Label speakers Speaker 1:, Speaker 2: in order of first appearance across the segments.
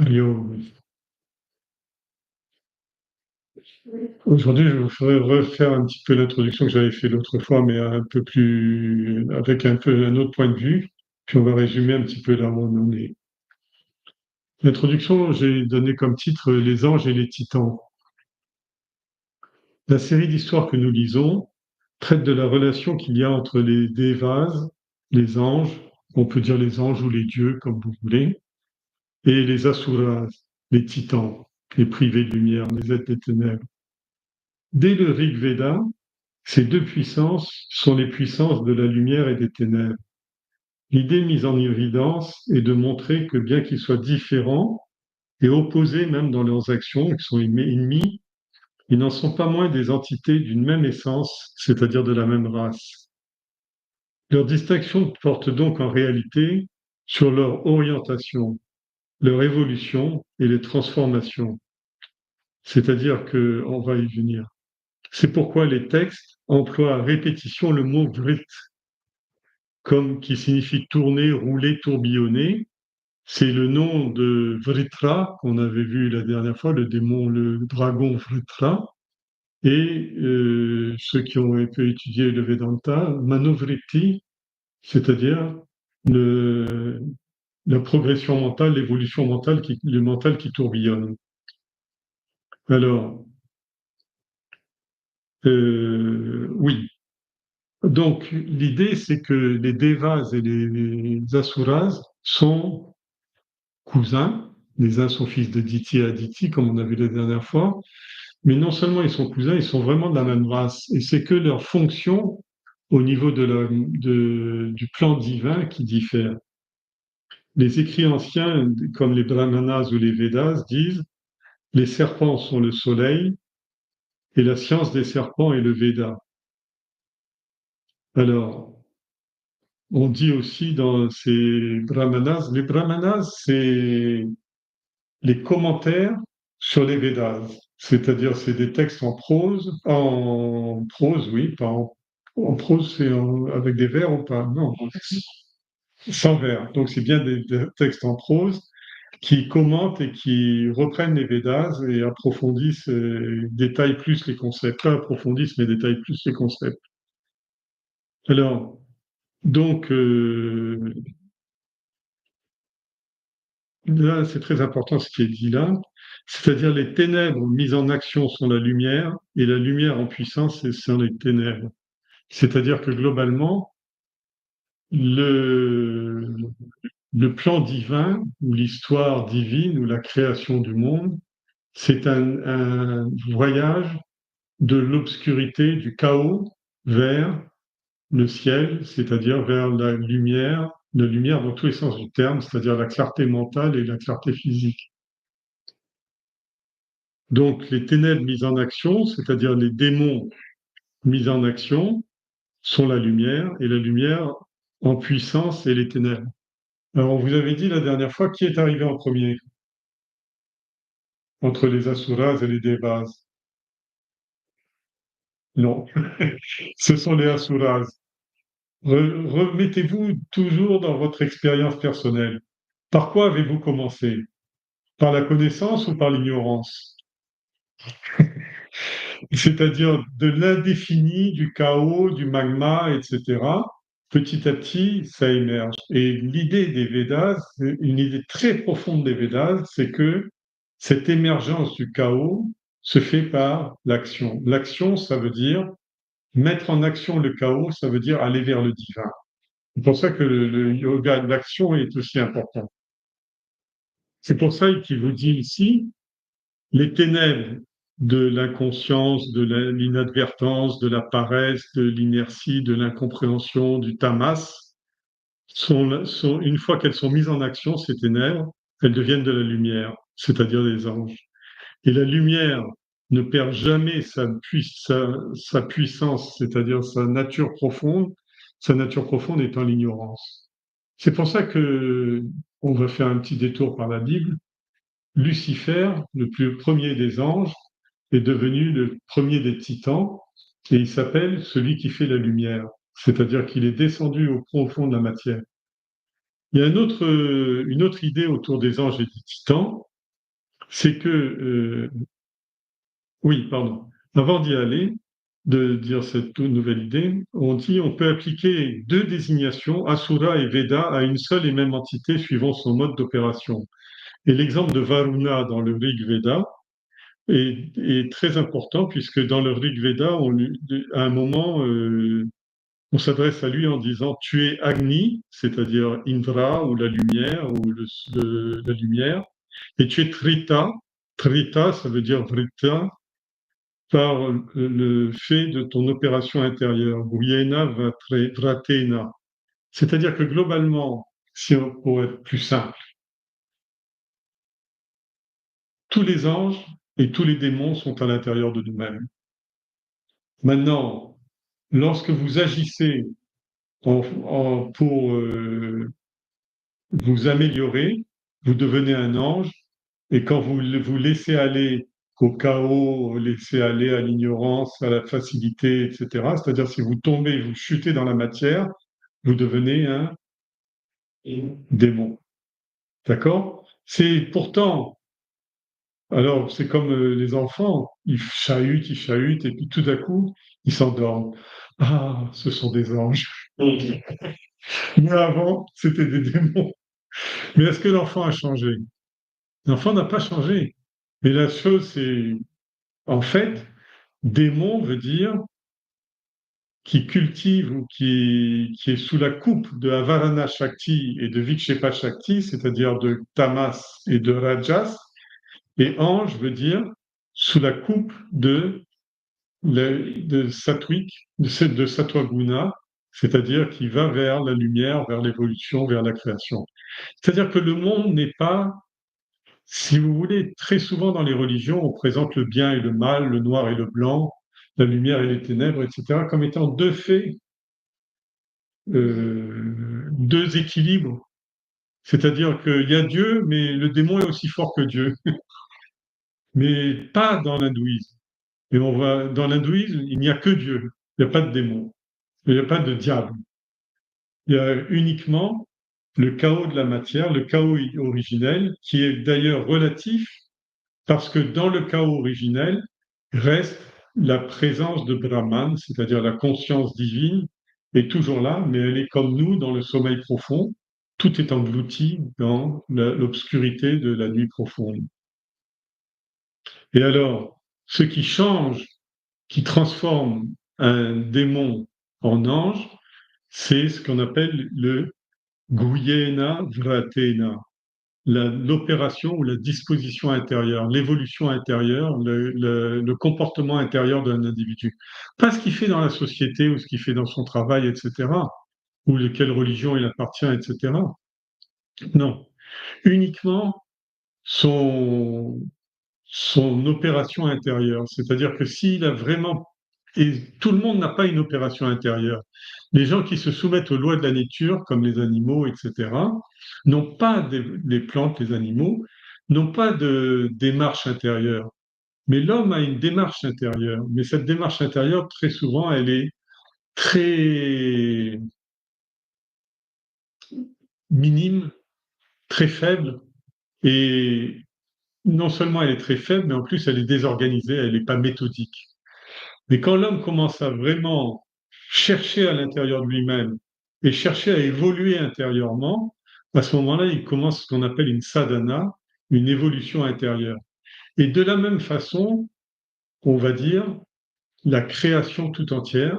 Speaker 1: Yo, aujourd'hui, je voudrais refaire un petit peu l'introduction que j'avais fait l'autre fois, mais un peu plus, avec un peu un autre point de vue. Puis on va résumer un petit peu là où on en est. L'introduction, j'ai donné comme titre Les anges et les titans. La série d'histoires que nous lisons traite de la relation qu'il y a entre les Devas, les anges, on peut dire les anges ou les dieux, comme vous voulez, et les Asuras, les titans, les privés de lumière, les êtres des ténèbres. Dès le Rig Veda, ces deux puissances sont les puissances de la lumière et des ténèbres. L'idée mise en évidence est de montrer que bien qu'ils soient différents et opposés même dans leurs actions, qu'ils sont ennemis, ils n'en sont pas moins des entités d'une même essence, c'est-à-dire de la même race. Leur distinction porte donc en réalité sur leur orientation, leur évolution et les transformations. C'est-à-dire que, on va y venir. C'est pourquoi les textes emploient à répétition le mot vrit, comme qui signifie tourner, rouler, tourbillonner. C'est le nom de Vritra qu'on avait vu la dernière fois, le démon, le dragon Vritra. Et ceux qui ont un peu étudié le Vedanta, Manovritti, c'est-à-dire le, la progression mentale, l'évolution mentale, le mental qui tourbillonne. Alors, oui. Donc, l'idée, c'est que les Devas et les Asuras sont cousins. Les uns sont fils de Diti et Aditi, comme on a vu la dernière fois. Mais non seulement ils sont cousins, ils sont vraiment de la même race. Et c'est que leur fonction au niveau du plan divin qui diffère. Les écrits anciens, comme les Brahmanas ou les Védas, disent les serpents sont le soleil et la science des serpents est le Veda. Alors, on dit aussi dans ces Brahmanas, les Brahmanas, c'est les commentaires sur les Védas, c'est-à-dire c'est des textes en prose, oui, pas en prose, c'est avec des vers ou pas, non, sans vers. Donc c'est bien des textes en prose qui commentent et qui reprennent les Védas et approfondissent, détaillent plus les concepts, pas approfondissent, mais détaillent plus les concepts. Alors, donc, là, c'est très important ce qui est dit là, c'est-à-dire les ténèbres mises en action sont la lumière et la lumière en puissance ce sont les ténèbres. C'est-à-dire que globalement, le, le plan divin ou l'histoire divine ou la création du monde, c'est un voyage de l'obscurité, du chaos vers le ciel, c'est-à-dire vers la lumière dans tous les sens du terme, c'est-à-dire la clarté mentale et la clarté physique. Donc, les ténèbres mises en action, c'est-à-dire les démons mis en action, sont la lumière, et la lumière en puissance et les ténèbres. Alors, on vous avait dit la dernière fois qui est arrivé en premier entre les Asuras et les Devas. Non, ce sont les Asuras. Remettez-vous toujours dans votre expérience personnelle. Par quoi avez-vous commencé? Par la connaissance ou par l'ignorance? C'est-à-dire de l'indéfini, du chaos, du magma, etc. Petit à petit, ça émerge. Et l'idée des Védas, une idée très profonde des Védas, c'est que cette émergence du chaos se fait par l'action. L'action, ça veut dire mettre en action le chaos, ça veut dire aller vers le divin. C'est pour ça que le yoga de l'action est aussi important. C'est pour ça qu'il vous dit ici, les ténèbres de l'inconscience, de l'inadvertance, de la paresse, de l'inertie, de l'incompréhension, du tamas, une fois qu'elles sont mises en action, ces ténèbres, elles deviennent de la lumière, c'est-à-dire des anges. Et la lumière ne perd jamais sa puissance, c'est-à-dire sa nature profonde étant l'ignorance. C'est pour ça que on va faire un petit détour par la Bible. Lucifer, le plus premier des anges, est devenu le premier des titans et il s'appelle celui qui fait la lumière, c'est-à-dire qu'il est descendu au profond de la matière. Il y a une autre idée autour des anges et des titans, c'est que, oui, pardon, avant d'y aller, de dire cette nouvelle idée, on dit on peut appliquer deux désignations, Asura et Veda, à une seule et même entité suivant son mode d'opération. Et l'exemple de Varuna dans le Rig Veda est très important puisque dans le Rig Veda, à un moment, on s'adresse à lui en disant tu es Agni, c'est-à-dire Indra ou la lumière ou la lumière, et tu es Trita. Trita, ça veut dire Vrita, par le fait de ton opération intérieure. Guyena Vratena. C'est-à-dire que globalement, pour être plus simple, tous les anges et tous les démons sont à l'intérieur de nous-mêmes. Maintenant, lorsque vous agissez pour vous améliorer, vous devenez un ange, et quand vous vous laissez aller au chaos, laissez aller à l'ignorance, à la facilité, etc., c'est-à-dire si vous tombez, vous chutez dans la matière, vous devenez un démon. D'accord? C'est pourtant, alors c'est comme les enfants, ils chahutent, et puis tout d'un coup, ils s'endorment. Ah, ce sont des anges. Mais avant, c'était des démons. Mais est-ce que l'enfant a changé? L'enfant n'a pas changé. Mais la chose, c'est, en fait, démon veut dire qui cultive ou qui est sous la coupe de Avarana Shakti et de Vikshepa Shakti, c'est-à-dire de Tamas et de Rajas, et ange veut dire sous la coupe de Sattvic, de Sattva-guna, c'est-à-dire qui va vers la lumière, vers l'évolution, vers la création. C'est-à-dire que le monde n'est pas, si vous voulez, très souvent dans les religions, on présente le bien et le mal, le noir et le blanc, la lumière et les ténèbres, etc., comme étant deux faits, deux équilibres. C'est-à-dire qu'il y a Dieu, mais le démon est aussi fort que Dieu. Mais pas dans l'hindouisme. Et dans l'hindouisme, il n'y a que Dieu. Il n'y a pas de démon. Il n'y a pas de diable. Il y a uniquement le chaos de la matière, le chaos originel, qui est d'ailleurs relatif parce que dans le chaos originel reste la présence de Brahman, c'est-à-dire la conscience divine, est toujours là, mais elle est comme nous dans le sommeil profond. Tout est englouti dans l'obscurité de la nuit profonde. Et alors, ce qui change, qui transforme un démon en ange, c'est ce qu'on appelle le Guyena Vratena, l'opération ou la disposition intérieure, l'évolution intérieure, le comportement intérieur d'un individu. Pas ce qu'il fait dans la société ou ce qu'il fait dans son travail, etc., ou quelle religion il appartient, etc. Non, uniquement son, son opération intérieure. C'est-à-dire que s'il a vraiment... Et tout le monde n'a pas une opération intérieure. Les gens qui se soumettent aux lois de la nature, comme les animaux, etc., n'ont pas les plantes, les animaux, n'ont pas de démarche intérieure. Mais l'homme a une démarche intérieure. Mais cette démarche intérieure, très souvent, elle est très minime, très faible. Et non seulement elle est très faible, mais en plus elle est désorganisée, elle n'est pas méthodique. Mais quand l'homme commence à vraiment chercher à l'intérieur de lui-même et chercher à évoluer intérieurement, à ce moment-là, il commence ce qu'on appelle une sadhana, une évolution intérieure. Et de la même façon, on va dire, la création tout entière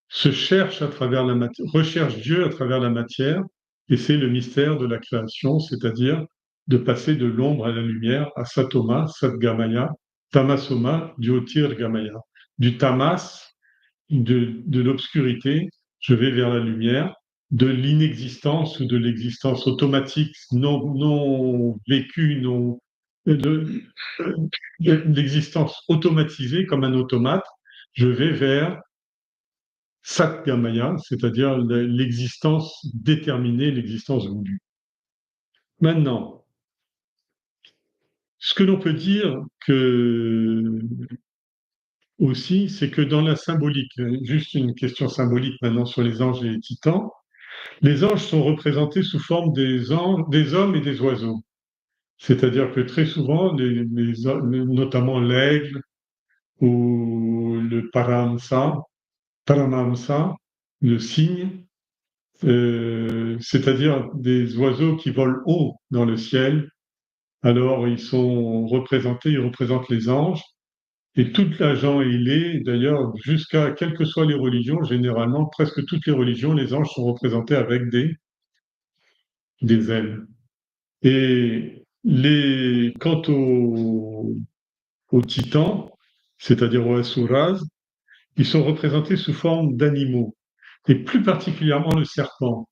Speaker 1: se cherche à travers la matière, recherche Dieu à travers la matière, et c'est le mystère de la création, c'est-à-dire de passer de l'ombre à la lumière, à Satoma, Satgamaya, Tamasoma, Jyotirgamaya. Du tamas, de l'obscurité, je vais vers la lumière, de l'inexistence ou de l'existence automatique, non vécue, de, de l'existence automatisée comme un automate, je vais vers Satgamaya, c'est-à-dire l'existence déterminée, l'existence voulue. Maintenant, ce que l'on peut dire aussi, c'est que dans la symbolique, juste une question symbolique maintenant sur les anges et les titans, Les anges sont représentés sous forme des hommes et des oiseaux. C'est-à-dire que très souvent, notamment l'aigle ou le paramamsa, le cygne, c'est-à-dire des oiseaux qui volent haut dans le ciel. Alors, ils représentent les anges. Et toute la gens ailés, d'ailleurs, jusqu'à quelles que soient les religions, généralement, presque toutes les religions, les anges sont représentés avec des ailes. Et quant aux titans, c'est-à-dire aux asuras, ils sont représentés sous forme d'animaux, et plus particulièrement le serpent.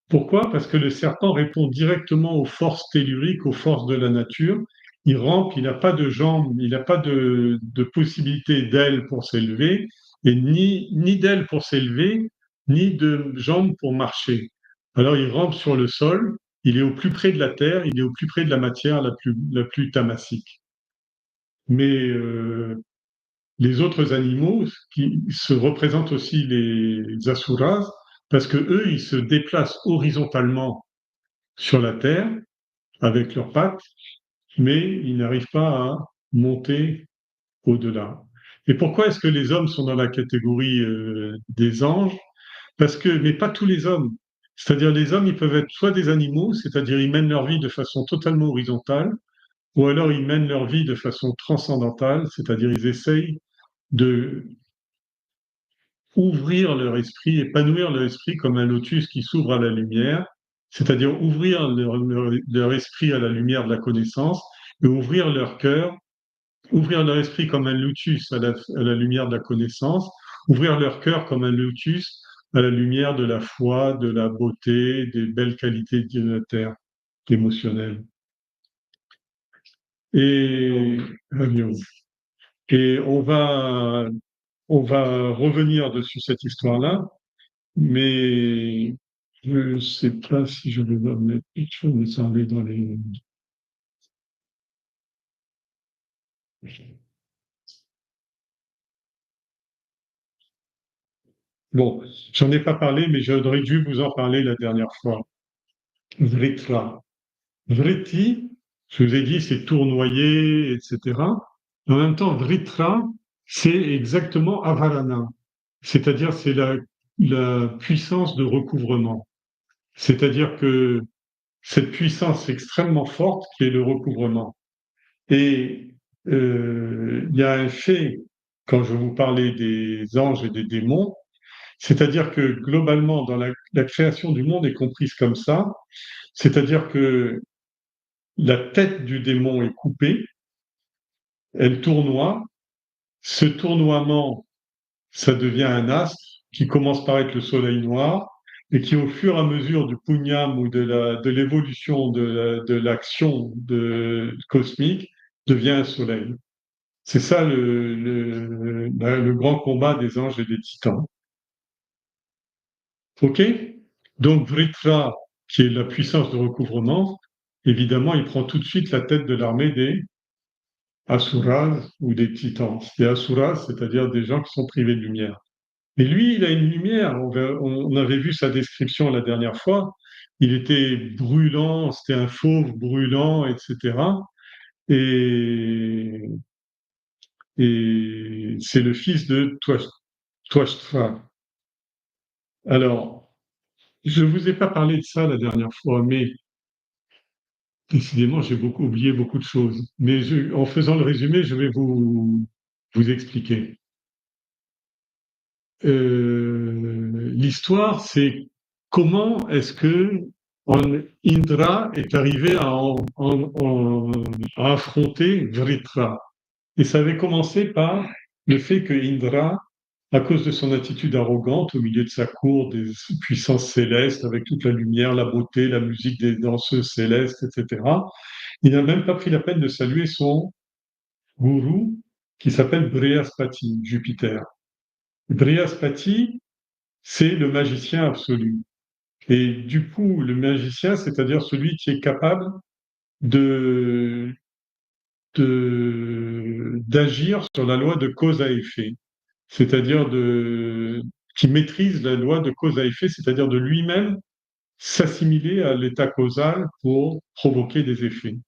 Speaker 1: Pourquoi? Parce que le serpent répond directement aux forces telluriques, aux forces de la nature. Il rampe, il n'a pas de jambes, il n'a pas de possibilité d'ailes pour s'élever, et ni d'ailes pour s'élever, ni de jambes pour marcher. Alors il rampe sur le sol, il est au plus près de la terre, il est au plus près de la matière la plus tamassique. Mais les autres animaux qui se représentent aussi les asuras, parce que eux, ils se déplacent horizontalement sur la terre avec leurs pattes, mais ils n'arrivent pas à monter au-delà. Et pourquoi est-ce que les hommes sont dans la catégorie des anges? Parce que, mais pas tous les hommes. C'est-à-dire les hommes, ils peuvent être soit des animaux, c'est-à-dire ils mènent leur vie de façon totalement horizontale, ou alors ils mènent leur vie de façon transcendantale, c'est-à-dire ils essayent de ouvrir leur esprit, épanouir leur esprit comme un lotus qui s'ouvre à la lumière, c'est-à-dire ouvrir leur esprit à la lumière de la connaissance et ouvrir leur esprit comme un lotus à la lumière de la connaissance, ouvrir leur cœur comme un lotus à la lumière de la foi, de la beauté, des belles qualités divinitaires, émotionnelles. Et, et on va revenir dessus cette histoire-là. Mais je ne sais pas si je vais mettre quelque chose de ça dans les. Bon, j'en ai pas parlé, mais j'aurais dû vous en parler la dernière fois. Vritra. Vritti, je vous ai dit, c'est tournoyer, etc. En même temps, Vritra, c'est exactement Avarana. C'est-à-dire, c'est la puissance de recouvrement. C'est-à-dire que cette puissance extrêmement forte qui est le recouvrement. Et il y a un fait, quand je vous parlais des anges et des démons, c'est-à-dire que globalement, dans la création du monde est comprise comme ça, c'est-à-dire que la tête du démon est coupée, elle tournoie, ce tournoiement, ça devient un astre qui commence par être le soleil noir et qui, au fur et à mesure du punyam ou de l'évolution de l'action cosmique, devient un soleil. C'est ça le grand combat des anges et des titans. OK? Donc Vritra, qui est la puissance de recouvrement, évidemment, il prend tout de suite la tête de l'armée des Asuras ou des titans. Les Asuras, c'est-à-dire des gens qui sont privés de lumière. Mais lui, il a une lumière. On avait vu sa description la dernière fois. Il était brûlant, c'était un fauve brûlant, etc. Et, et c'est le fils de Twashtra. Alors, je ne vous ai pas parlé de ça la dernière fois, mais décidément, j'ai oublié beaucoup de choses. Mais en faisant le résumé, je vais vous expliquer. L'histoire, c'est comment est-ce que Indra est arrivé à affronter Vritra. Et ça avait commencé par le fait que Indra, à cause de son attitude arrogante au milieu de sa cour des puissances célestes, avec toute la lumière, la beauté, la musique des danseuses célestes, etc., il n'a même pas pris la peine de saluer son gourou qui s'appelle Brihaspati, Jupiter. Brihaspati, c'est le magicien absolu. Et du coup, le magicien, c'est-à-dire celui qui est capable de, d'agir sur la loi de cause à effet, c'est-à-dire qui maîtrise la loi de cause à effet, c'est-à-dire de lui-même s'assimiler à l'état causal pour provoquer des effets.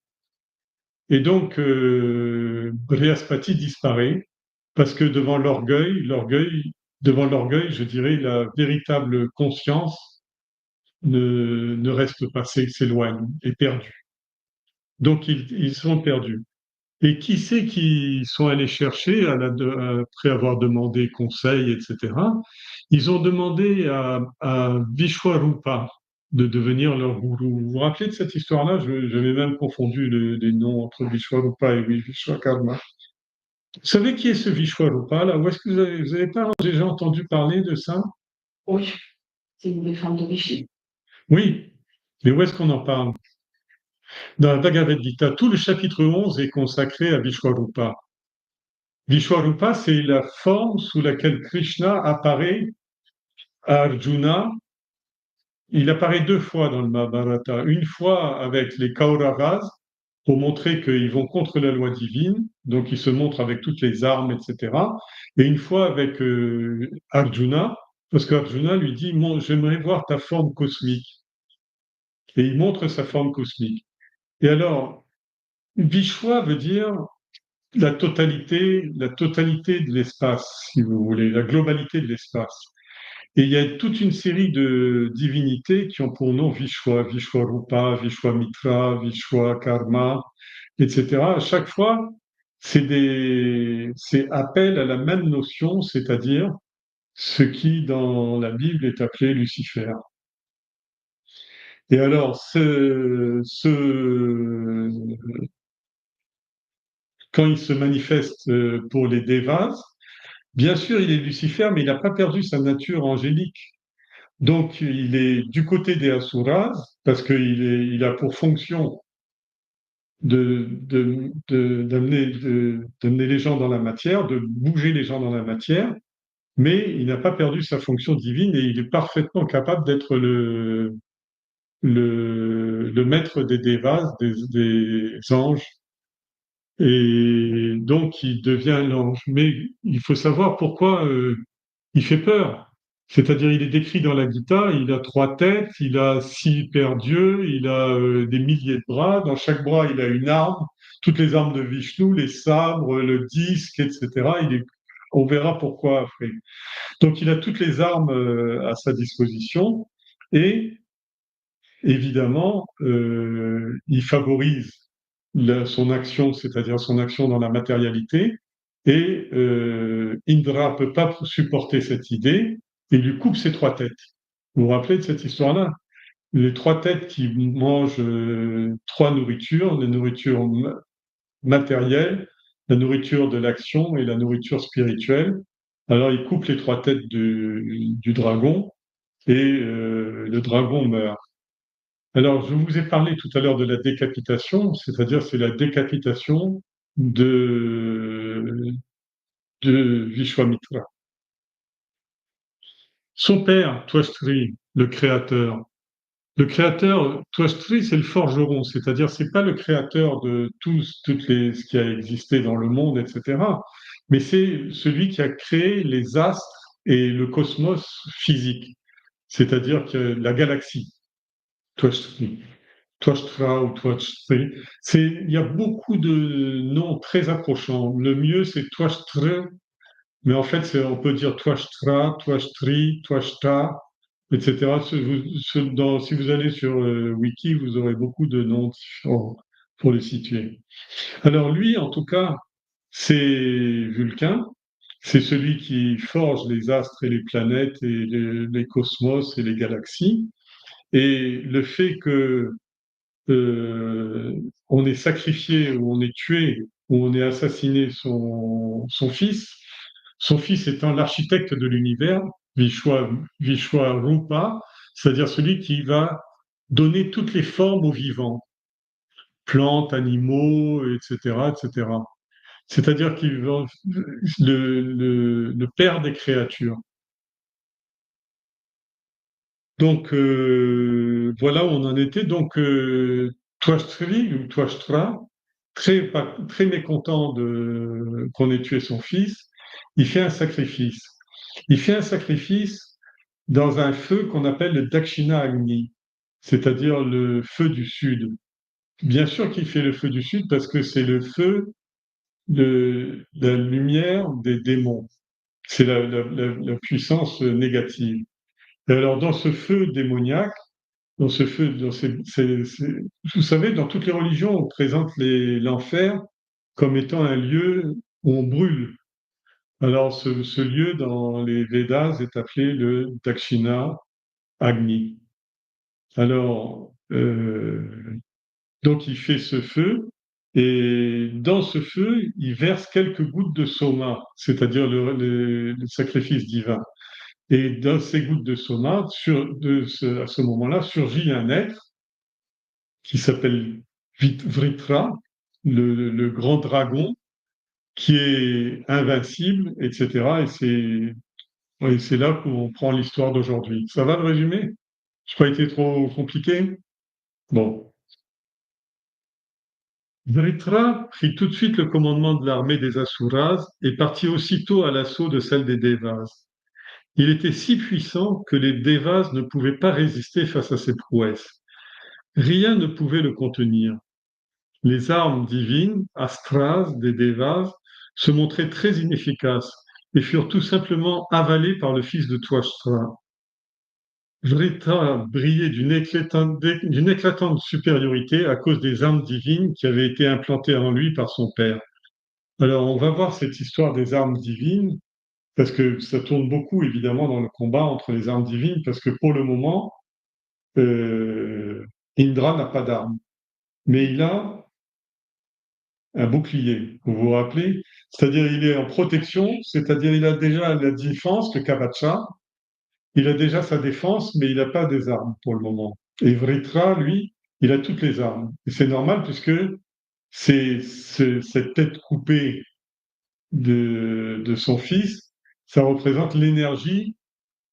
Speaker 1: Et donc, Brihaspati disparaît parce que devant l'orgueil, je dirais, la véritable conscience ne reste pas, s'éloigne, est perdue. Donc, ils sont perdus. Et qui c'est qui sont allés chercher, après avoir demandé conseil, etc. Ils ont demandé à Vishwarupa de devenir leur gourou. Vous vous rappelez de cette histoire-là? J'avais même confondu les noms entre Vishwarupa et Vishwakarma. Vous savez qui est ce Vishwarupa là? Où est-ce que vous avez pas déjà entendu parler de ça?
Speaker 2: Oui, c'est une des femmes de Vichy.
Speaker 1: Oui, mais où est-ce qu'on en parle? Dans la Bhagavad Gita, tout le chapitre 11 est consacré à Vishwarupa. Vishwarupa, c'est la forme sous laquelle Krishna apparaît à Arjuna. Il apparaît deux fois dans le Mahabharata. Une fois avec les Kauravas, pour montrer qu'ils vont contre la loi divine, donc ils se montrent avec toutes les armes, etc. Et une fois avec Arjuna, parce qu'Arjuna lui dit, j'aimerais voir ta forme cosmique. Et il montre sa forme cosmique. Et alors, Vishwa veut dire la totalité de l'espace, si vous voulez, la globalité de l'espace. Et il y a toute une série de divinités qui ont pour nom Vishwa, Vishwarupa, Vishwamitra, Vishwakarma, etc. À chaque fois, c'est appel à la même notion, c'est-à-dire ce qui dans la Bible est appelé Lucifer. Et alors, quand il se manifeste pour les Devas, bien sûr, il est Lucifer, mais il n'a pas perdu sa nature angélique. Donc, il est du côté des Asuras, parce il a pour fonction d'amener les gens dans la matière, de bouger les gens dans la matière, mais il n'a pas perdu sa fonction divine et il est parfaitement capable d'être le maître des Devas, des anges, et donc il devient l'ange. Mais il faut savoir pourquoi il fait peur. C'est-à-dire, il est décrit dans la Gita, il a trois têtes, il a six paires d'yeux, il a des milliers de bras. Dans chaque bras, il a une arme, toutes les armes de Vishnu, les sabres, le disque, etc. On verra pourquoi après. Donc, il a toutes les armes à sa disposition et évidemment, il favorise son action, c'est-à-dire son action dans la matérialité, et Indra peut pas supporter cette idée et lui coupe ses trois têtes. Vous vous rappelez de cette histoire-là? Les trois têtes qui mangent trois nourritures, la nourriture matérielle, la nourriture de l'action et la nourriture spirituelle. Alors il coupe les trois têtes du dragon et le dragon meurt. Alors, je vous ai parlé tout à l'heure de la décapitation, c'est-à-dire c'est la décapitation de Vishwamitra. Son père, Twastri, le créateur, Twastri, c'est le forgeron, c'est-à-dire c'est pas le créateur de ce qui a existé dans le monde, etc. Mais c'est celui qui a créé les astres et le cosmos physique, c'est-à-dire que la galaxie, Twastri. Twastra ou Twastre. Il y a beaucoup de noms très approchants. Le mieux, c'est Twastre, mais en fait, on peut dire Twastra, Twastri, Twashta, etc. Si vous allez sur Wiki, vous aurez beaucoup de noms différents pour les situer. Alors lui, en tout cas, c'est Vulcain. C'est celui qui forge les astres et les planètes et les cosmos et les galaxies. Et le fait que on est sacrifié ou on est tué ou on est assassiné son fils, son fils étant l'architecte de l'univers, Vishwarupa, c'est-à-dire celui qui va donner toutes les formes aux vivants, plantes, animaux, etc., etc. C'est-à-dire qu'il va le père des créatures. Donc voilà où on en était. Donc Twastri ou Twastra, très mécontent qu'on ait tué son fils, il fait un sacrifice. Il fait un sacrifice dans un feu qu'on appelle le Dakshina Agni. c'est-à-dire le feu du Sud. Bien sûr qu'il fait le feu du Sud parce que c'est le feu de la lumière des démons. C'est la puissance négative. Et alors, dans ce feu démoniaque, dans ce feu, vous savez, dans toutes les religions, on présente l'enfer comme étant un lieu où on brûle. Alors, ce lieu dans les Védas est appelé le Dakshina Agni. Alors, donc il fait ce feu, et dans ce feu, il verse quelques gouttes de soma, c'est-à-dire le sacrifice divin. Et dans ces gouttes de soma, à ce moment-là, surgit un être qui s'appelle Vritra, le grand dragon, qui est invincible, etc. Et c'est là qu'on prend l'histoire d'aujourd'hui. Ça va le résumé? Je n'ai pas été trop compliqué? Bon. Vritra prit tout de suite le commandement de l'armée des Asuras et partit aussitôt à l'assaut de celle des Devas. Il était si puissant que les Devas ne pouvaient pas résister face à ses prouesses. Rien ne pouvait le contenir. Les armes divines, astras des Devas, se montraient très inefficaces et furent tout simplement avalées par le fils de Twashtra. Vritra brillait d'une éclatante supériorité à cause des armes divines qui avaient été implantées en lui par son père. Alors, on va voir cette histoire des armes divines, parce que ça tourne beaucoup, évidemment, dans le combat entre les armes divines, parce que pour le moment, euh, Indra n'a pas d'arme, mais il a un bouclier, vous vous rappelez? C'est-à-dire il est en protection, c'est-à-dire il a déjà la défense, le kavacha, il a déjà sa défense, mais il n'a pas des armes pour le moment. Et Vritra, lui, il a toutes les armes. Et c'est normal puisque cette tête coupée de son fils, ça représente l'énergie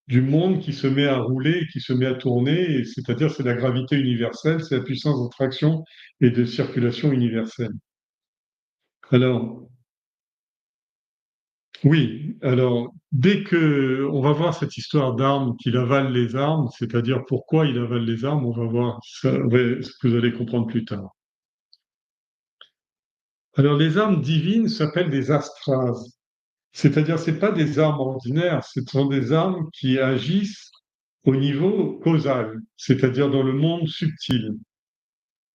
Speaker 1: du monde qui se met à rouler, qui se met à tourner, c'est-à-dire c'est la gravité universelle, c'est la puissance d'attraction et de circulation universelle. Alors, oui, alors dès que on va voir cette histoire d'armes, qu'il avale les armes, c'est-à-dire pourquoi il avale les armes, on va voir ça, ouais, ce que vous allez comprendre plus tard. Alors les armes divines s'appellent des astras, c'est-à-dire c'est pas des armes ordinaires, ce sont des armes qui agissent au niveau causal, c'est-à-dire dans le monde subtil.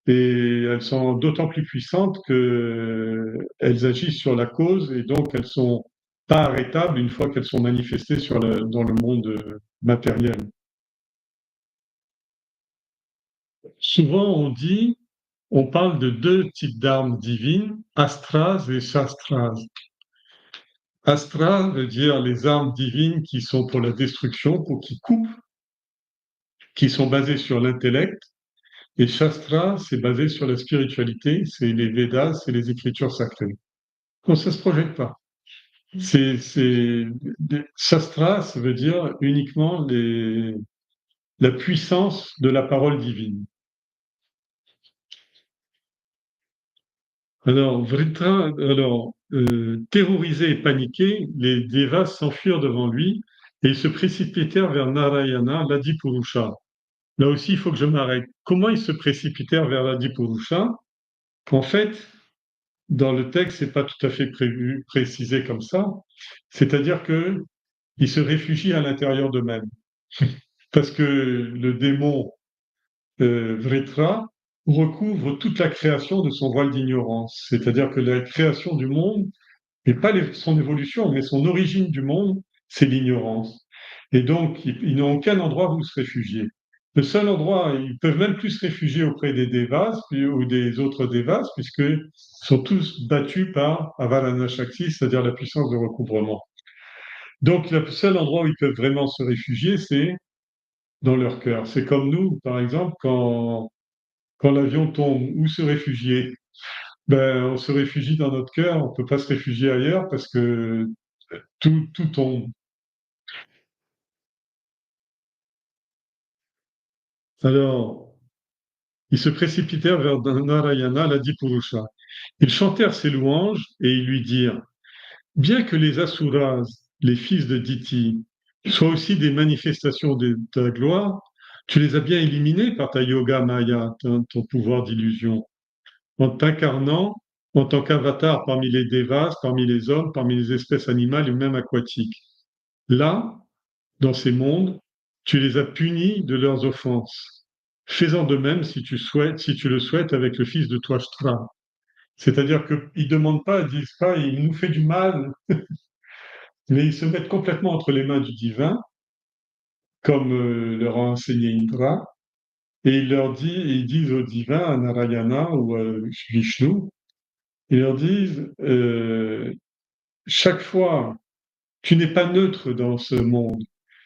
Speaker 1: Et elles sont d'autant plus puissantes qu'elles agissent sur la cause et donc elles sont pas arrêtables une fois qu'elles sont manifestées dans le monde matériel. Souvent on parle de deux types d'armes divines, astras et shastras. Astra veut dire les armes divines qui sont pour la destruction, qui coupent, qui sont basées sur l'intellect. Et Shastra, c'est basé sur la spiritualité, c'est les Védas, c'est les écritures sacrées. Donc ça se projette pas. Shastra, ça veut dire uniquement la puissance de la parole divine. Alors, terrorisés et paniqués, les Devas s'enfuirent devant lui et ils se précipitèrent vers Narayana, l'Adipurusha. Là aussi, il faut que je m'arrête. Comment ils se précipitèrent vers l'Adipurusha? En fait, dans le texte, c'est pas tout à fait précisé comme ça. C'est-à-dire que ils se réfugient à l'intérieur d'eux-mêmes. Parce que le démon Vritra recouvre toute la création de son voile d'ignorance. C'est-à-dire que la création du monde n'est pas son évolution, mais son origine du monde, c'est l'ignorance. Et donc, ils n'ont aucun endroit où se réfugier. Le seul endroit, ils peuvent même plus se réfugier auprès des Devas ou des autres Devas, puisqu'ils sont tous battus par Avalana Shakti, c'est-à-dire la puissance de recouvrement. Donc, le seul endroit où ils peuvent vraiment se réfugier, c'est dans leur cœur. C'est comme nous, par exemple, quand l'avion tombe, où se réfugier? Ben, on se réfugie dans notre cœur, on ne peut pas se réfugier ailleurs parce que tout tombe. Alors, ils se précipitèrent vers Narayana, l'Adipurusha. Ils chantèrent ses louanges et ils lui dirent: bien que les Asuras, les fils de Diti, soient aussi des manifestations de ta gloire, Tu les as bien éliminés par ta yoga maya, ton pouvoir d'illusion, en t'incarnant en tant qu'avatar parmi les devas, parmi les hommes, parmi les espèces animales et même aquatiques. Là, dans ces mondes, tu les as punis de leurs offenses. Fais-en de même si tu souhaites, si tu le souhaites, avec le fils de Twashtra. C'est-à-dire qu'ils ne demandent pas, ils disent pas, il nous fait du mal, mais ils se mettent complètement entre les mains du divin, comme leur a enseigné Indra, et ils disent au divin, à Narayana ou à Vishnu, ils leur disent, chaque fois, tu n'es pas neutre dans ce monde.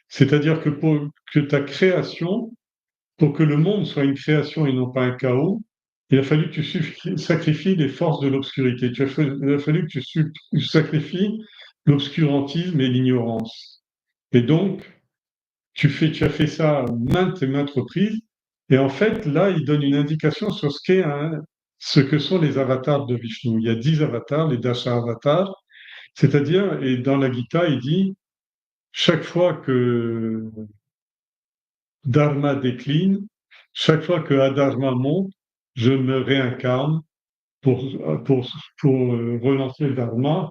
Speaker 1: C'est-à-dire que pour que ta création, pour que le monde soit une création et non pas un chaos, il a fallu que tu sacrifies les forces de l'obscurité. Il a fallu que tu sacrifies l'obscurantisme et l'ignorance. Et donc, tu as fait ça maintes et maintes reprises. Et en fait, là, il donne une indication sur ce que sont les avatars de Vishnu. Il y a 10 avatars, les Dasha avatars, c'est-à-dire, et dans la Gita, il dit, chaque fois que Dharma décline, chaque fois que Adharma monte, je me réincarne pour, pour, pour relancer le Dharma,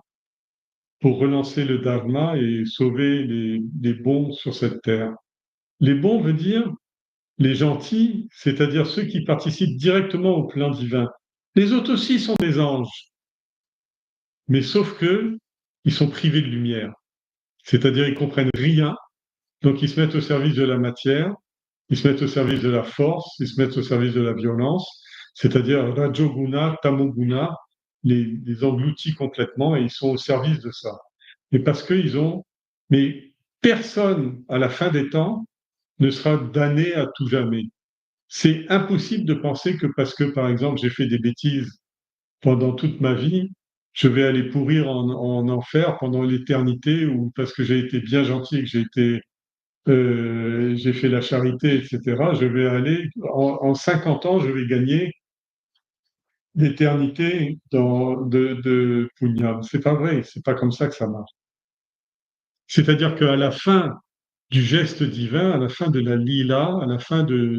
Speaker 1: pour relancer le Dharma et sauver les bons sur cette terre. Les bons veut dire les gentils, c'est-à-dire ceux qui participent directement au plan divin. Les autres aussi sont des anges, mais sauf que ils sont privés de lumière, c'est-à-dire ils comprennent rien, donc ils se mettent au service de la matière, ils se mettent au service de la force, ils se mettent au service de la violence, c'est-à-dire Rajoguna, Tamoguna, les engloutis complètement et ils sont au service de ça. Et parce qu'ils ont, mais personne à la fin des temps ne sera damné à tout jamais. C'est impossible de penser que parce que, par exemple, j'ai fait des bêtises pendant toute ma vie, je vais aller pourrir en enfer pendant l'éternité ou parce que j'ai été bien gentil et que j'ai fait la charité, etc. Je vais aller, en 50 ans, je vais gagner l'éternité de Punyam. C'est pas vrai, c'est pas comme ça que ça marche. C'est-à-dire qu'à la fin du geste divin, à la fin de la lila, à la fin de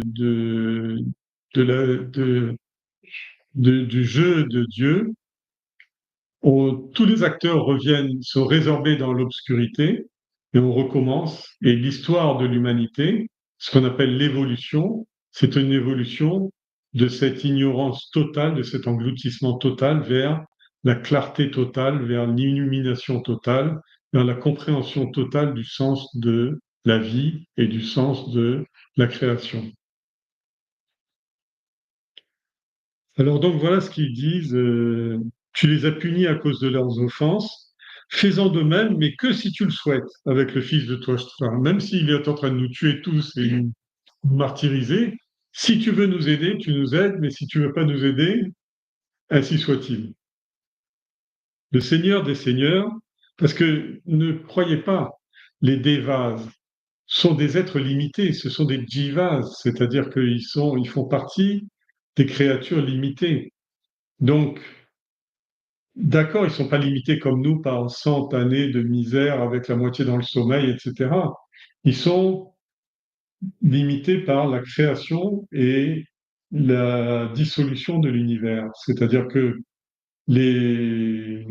Speaker 1: la, du jeu de Dieu, tous les acteurs reviennent, sont résorbés dans l'obscurité et on recommence. Et l'histoire de l'humanité, ce qu'on appelle l'évolution, c'est une évolution de cette ignorance totale, de cet engloutissement total vers la clarté totale, vers l'illumination totale, vers la compréhension totale du sens de la vie et du sens de la création. Alors donc voilà ce qu'ils disent, tu les as punis à cause de leurs offenses, fais-en de même, mais que si tu le souhaites, avec le fils de Twashtra, même s'il est en train de nous tuer tous et nous martyriser, si tu veux nous aider, tu nous aides, mais si tu veux pas nous aider, ainsi soit-il. Le Seigneur des Seigneurs, parce que ne croyez pas, les Devas sont des êtres limités, ce sont des Jivas, c'est-à-dire ils font partie des créatures limitées. Donc, d'accord, ils ne sont pas limités comme nous par 100 années de misère avec la moitié dans le sommeil, etc. Ils sont limités par la création et la dissolution de l'univers. C'est-à-dire que les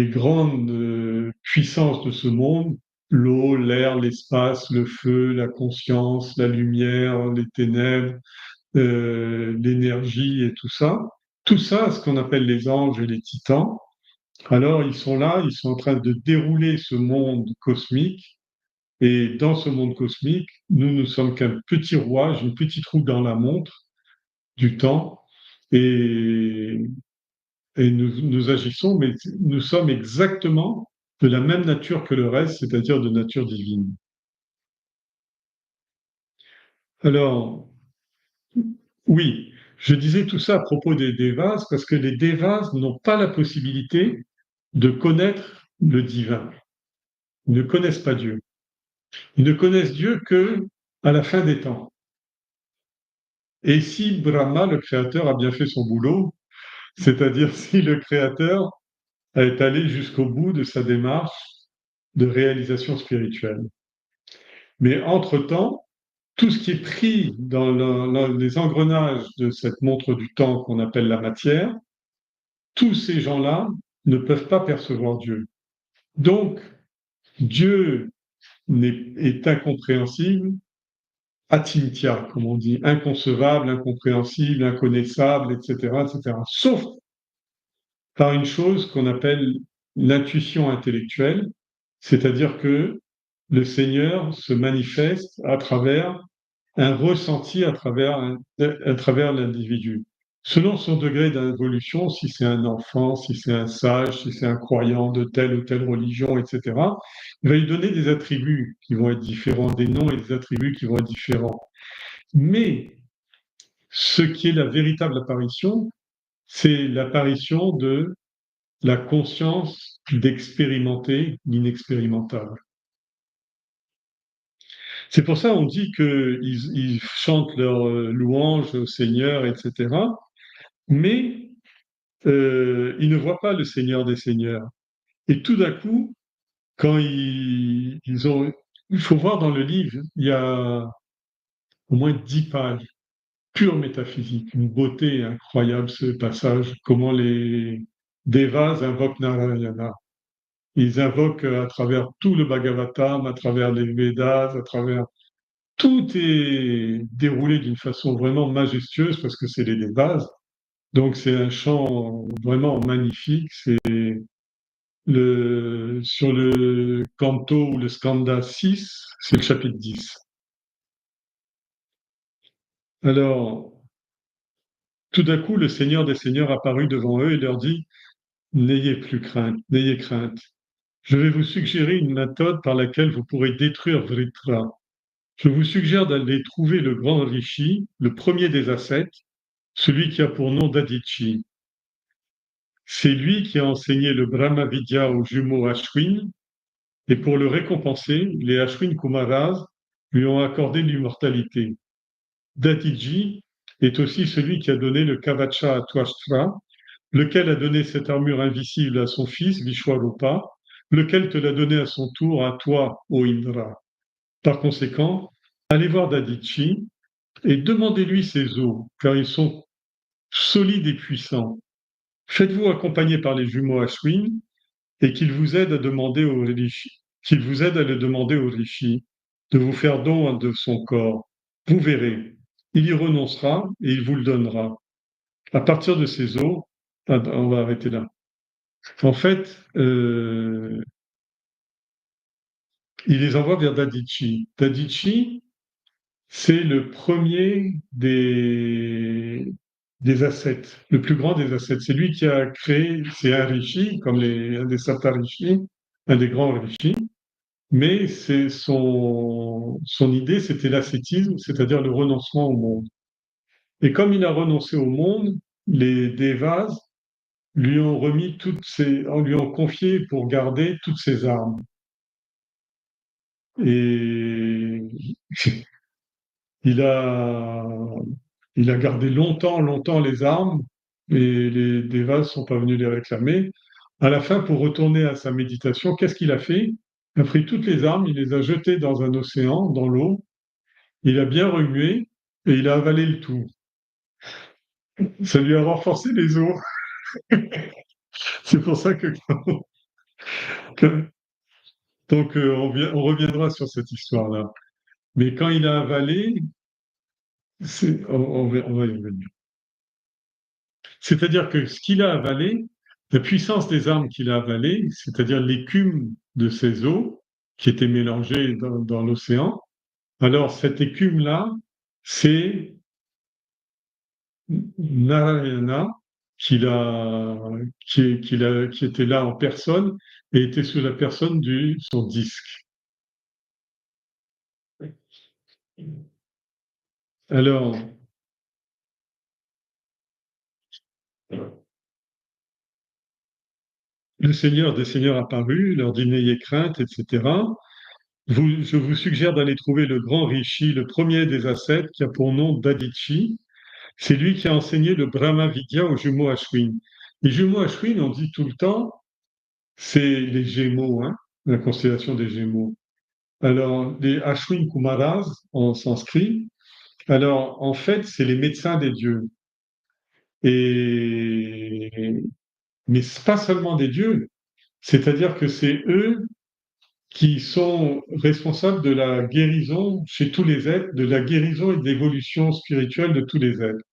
Speaker 1: grandes puissances de ce monde, l'eau, l'air, l'espace, le feu, la conscience, la lumière, les ténèbres, l'énergie et tout ça, ce qu'on appelle les anges et les titans, alors, ils sont là, ils sont en train de dérouler ce monde cosmique. Et dans ce monde cosmique, nous ne sommes qu'un petit rouage, une petite roue dans la montre du temps. Et, et nous agissons, mais nous sommes exactement de la même nature que le reste, c'est-à-dire de nature divine. Alors, oui, je disais tout ça à propos des Devas, parce que les Devas n'ont pas la possibilité de connaître le divin. Ils ne connaissent pas Dieu. Ils ne connaissent Dieu que à la fin des temps. Et si Brahma, le créateur, a bien fait son boulot, c'est-à-dire si le créateur est allé jusqu'au bout de sa démarche de réalisation spirituelle. Mais entre-temps, tout ce qui est pris dans les engrenages de cette montre du temps qu'on appelle la matière, tous ces gens-là ne peuvent pas percevoir Dieu. Donc, Dieu est incompréhensible, atintia, comme on dit, inconcevable, incompréhensible, inconnaissable, etc., etc. Sauf par une chose qu'on appelle l'intuition intellectuelle, c'est-à-dire que le Seigneur se manifeste à travers un ressenti, à travers l'individu. Selon son degré d'évolution, si c'est un enfant, si c'est un sage, si c'est un croyant de telle ou telle religion, etc., il va lui donner des attributs qui vont être différents, des noms et des attributs qui vont être différents. Mais ce qui est la véritable apparition, c'est l'apparition de la conscience d'expérimenter l'inexpérimentable. C'est pour ça qu'on dit qu'ils chantent leurs louanges au Seigneur, etc. Mais ils ne voient pas le Seigneur des Seigneurs. Et tout d'un coup, quand ils ont... Il faut voir dans le livre, il y a au moins 10 pages, pure métaphysique, une beauté incroyable ce passage, comment les Devas invoquent Narayana. Ils invoquent à travers tout le Bhagavatam, à travers les Védas, à travers... Tout est déroulé d'une façon vraiment majestueuse parce que c'est les bases. Donc c'est un chant vraiment magnifique. C'est sur le canto ou le skanda 6, c'est le chapitre 10. Alors, tout d'un coup, le Seigneur des Seigneurs apparut devant eux et leur dit, n'ayez plus crainte, n'ayez crainte. Je vais vous suggérer une méthode par laquelle vous pourrez détruire Vritra. Je vous suggère d'aller trouver le grand Rishi, le premier des ascètes, celui qui a pour nom d'Adichi. C'est lui qui a enseigné le Brahma Vidya aux jumeaux Ashwin, et pour le récompenser, les Ashwin Kumaras lui ont accordé l'immortalité. Datiji est aussi celui qui a donné le Kavacha à Twashtra, lequel a donné cette armure invisible à son fils Vishwarupa, lequel te l'a donné à son tour à toi, ô Indra. Par conséquent, allez voir Dadichi et demandez-lui ses os, car ils sont solides et puissants. Faites-vous accompagner par les jumeaux Ashwin et qu'il vous aide à demander au rishi, qu'il vous aide à le demander au rishi de vous faire don de son corps. Vous verrez, il y renoncera et il vous le donnera. À partir de ces eaux, on va arrêter là. En fait, il les envoie vers Dadichi. Dadichi, c'est le premier des ascètes, le plus grand des ascètes. C'est lui qui a créé, c'est un rishi, comme un des Saptarishi, un des grands rishis, mais c'est son idée, c'était l'ascétisme, c'est-à-dire le renoncement au monde. Et comme il a renoncé au monde, les Devas lui ont lui ont confié pour garder toutes ses armes. Et il a, il a gardé longtemps, longtemps les armes, et les Devas ne sont pas venus les réclamer. À la fin, pour retourner à sa méditation, qu'est-ce qu'il a fait? Il a pris toutes les armes, il les a jetées dans un océan, dans l'eau, il a bien remué et il a avalé le tout. Ça lui a renforcé les os. C'est pour ça que- donc on reviendra sur cette histoire-là. Mais quand il a avalé, on va y revenir. C'est-à-dire que ce qu'il a avalé, la puissance des armes qu'il a avalées, c'est-à-dire l'écume de ses eaux qui étaient mélangées dans l'océan, alors cette écume-là, c'est Narayana qui était là en personne et était sous la personne de son disque. Alors, le Seigneur des Seigneurs apparut, leur dit n'ayez crainte, etc. Je vous suggère d'aller trouver le grand Rishi, le premier des ascètes, qui a pour nom Dadichi. C'est lui qui a enseigné le Brahma Vidya aux jumeaux Ashwin. Les jumeaux Ashwin, on dit tout le temps, c'est les Gémeaux, hein, la constellation des Gémeaux. Alors, les Ashwin Kumaras en sanskrit, alors en fait, c'est les médecins des dieux. Et mais c'est pas seulement des dieux, c'est-à-dire que c'est eux qui sont responsables de la guérison chez tous les êtres, de la guérison et de l'évolution spirituelle de tous les êtres,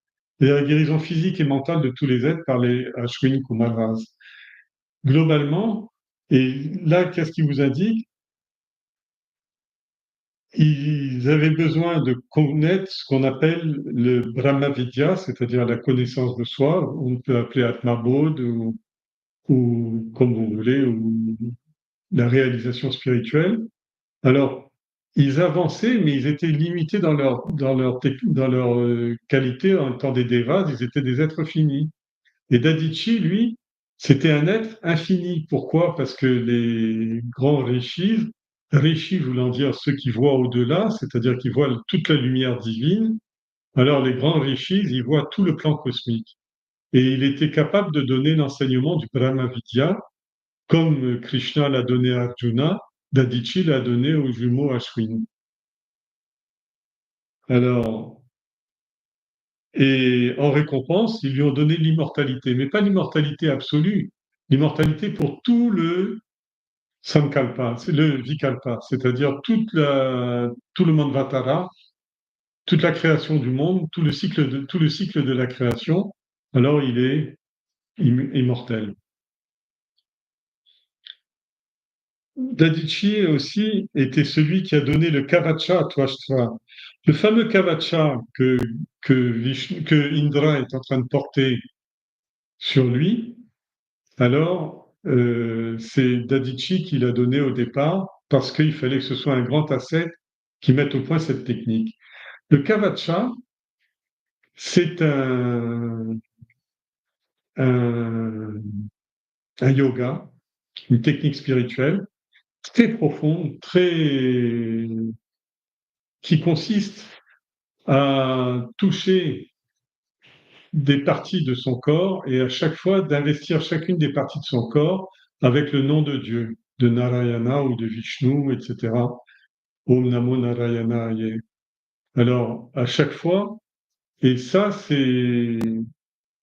Speaker 1: et de la guérison physique et mentale de tous les êtres par les Ashwin Kumaras. Globalement, et là, qu'est-ce qui vous indique? Ils avaient besoin de connaître ce qu'on appelle le Brahma Vidya, c'est-à-dire la connaissance de soi, on peut appeler Atma Bodh ou comme vous voulez, ou la réalisation spirituelle. Alors, ils avançaient, mais ils étaient limités dans leur qualité en étant des devas, ils étaient des êtres finis. Et Dadichi, lui, c'était un être infini. Pourquoi? Parce que les grands rishis voulant dire ceux qui voient au-delà, c'est-à-dire qui voient toute la lumière divine, alors les grands rishis, ils voient tout le plan cosmique. Et il était capable de donner l'enseignement du Brahma Vidya, comme Krishna l'a donné à Arjuna, Dadichi l'a donné aux jumeaux Ashwin. Alors, et en récompense, ils lui ont donné l'immortalité, mais pas l'immortalité absolue, l'immortalité pour tout le Sankalpa, c'est le Vikalpa, c'est-à-dire tout le Manvatara, toute la création du monde, tout le cycle de la création, alors il est immortel. Dadichi aussi était celui qui a donné le Kavacha à Twashtra. Le fameux Kavacha que Indra est en train de porter sur lui, alors c'est Dadichi qui l'a donné au départ parce qu'il fallait que ce soit un grand ascète qui mette au point cette technique. Le Kavacha, c'est un, un yoga, une technique spirituelle très profonde, qui consiste à toucher des parties de son corps et à chaque fois d'investir chacune des parties de son corps avec le nom de Dieu, de Narayana ou de Vishnu, etc. Om Namo Narayanaye. Alors, à chaque fois, et ça, c'est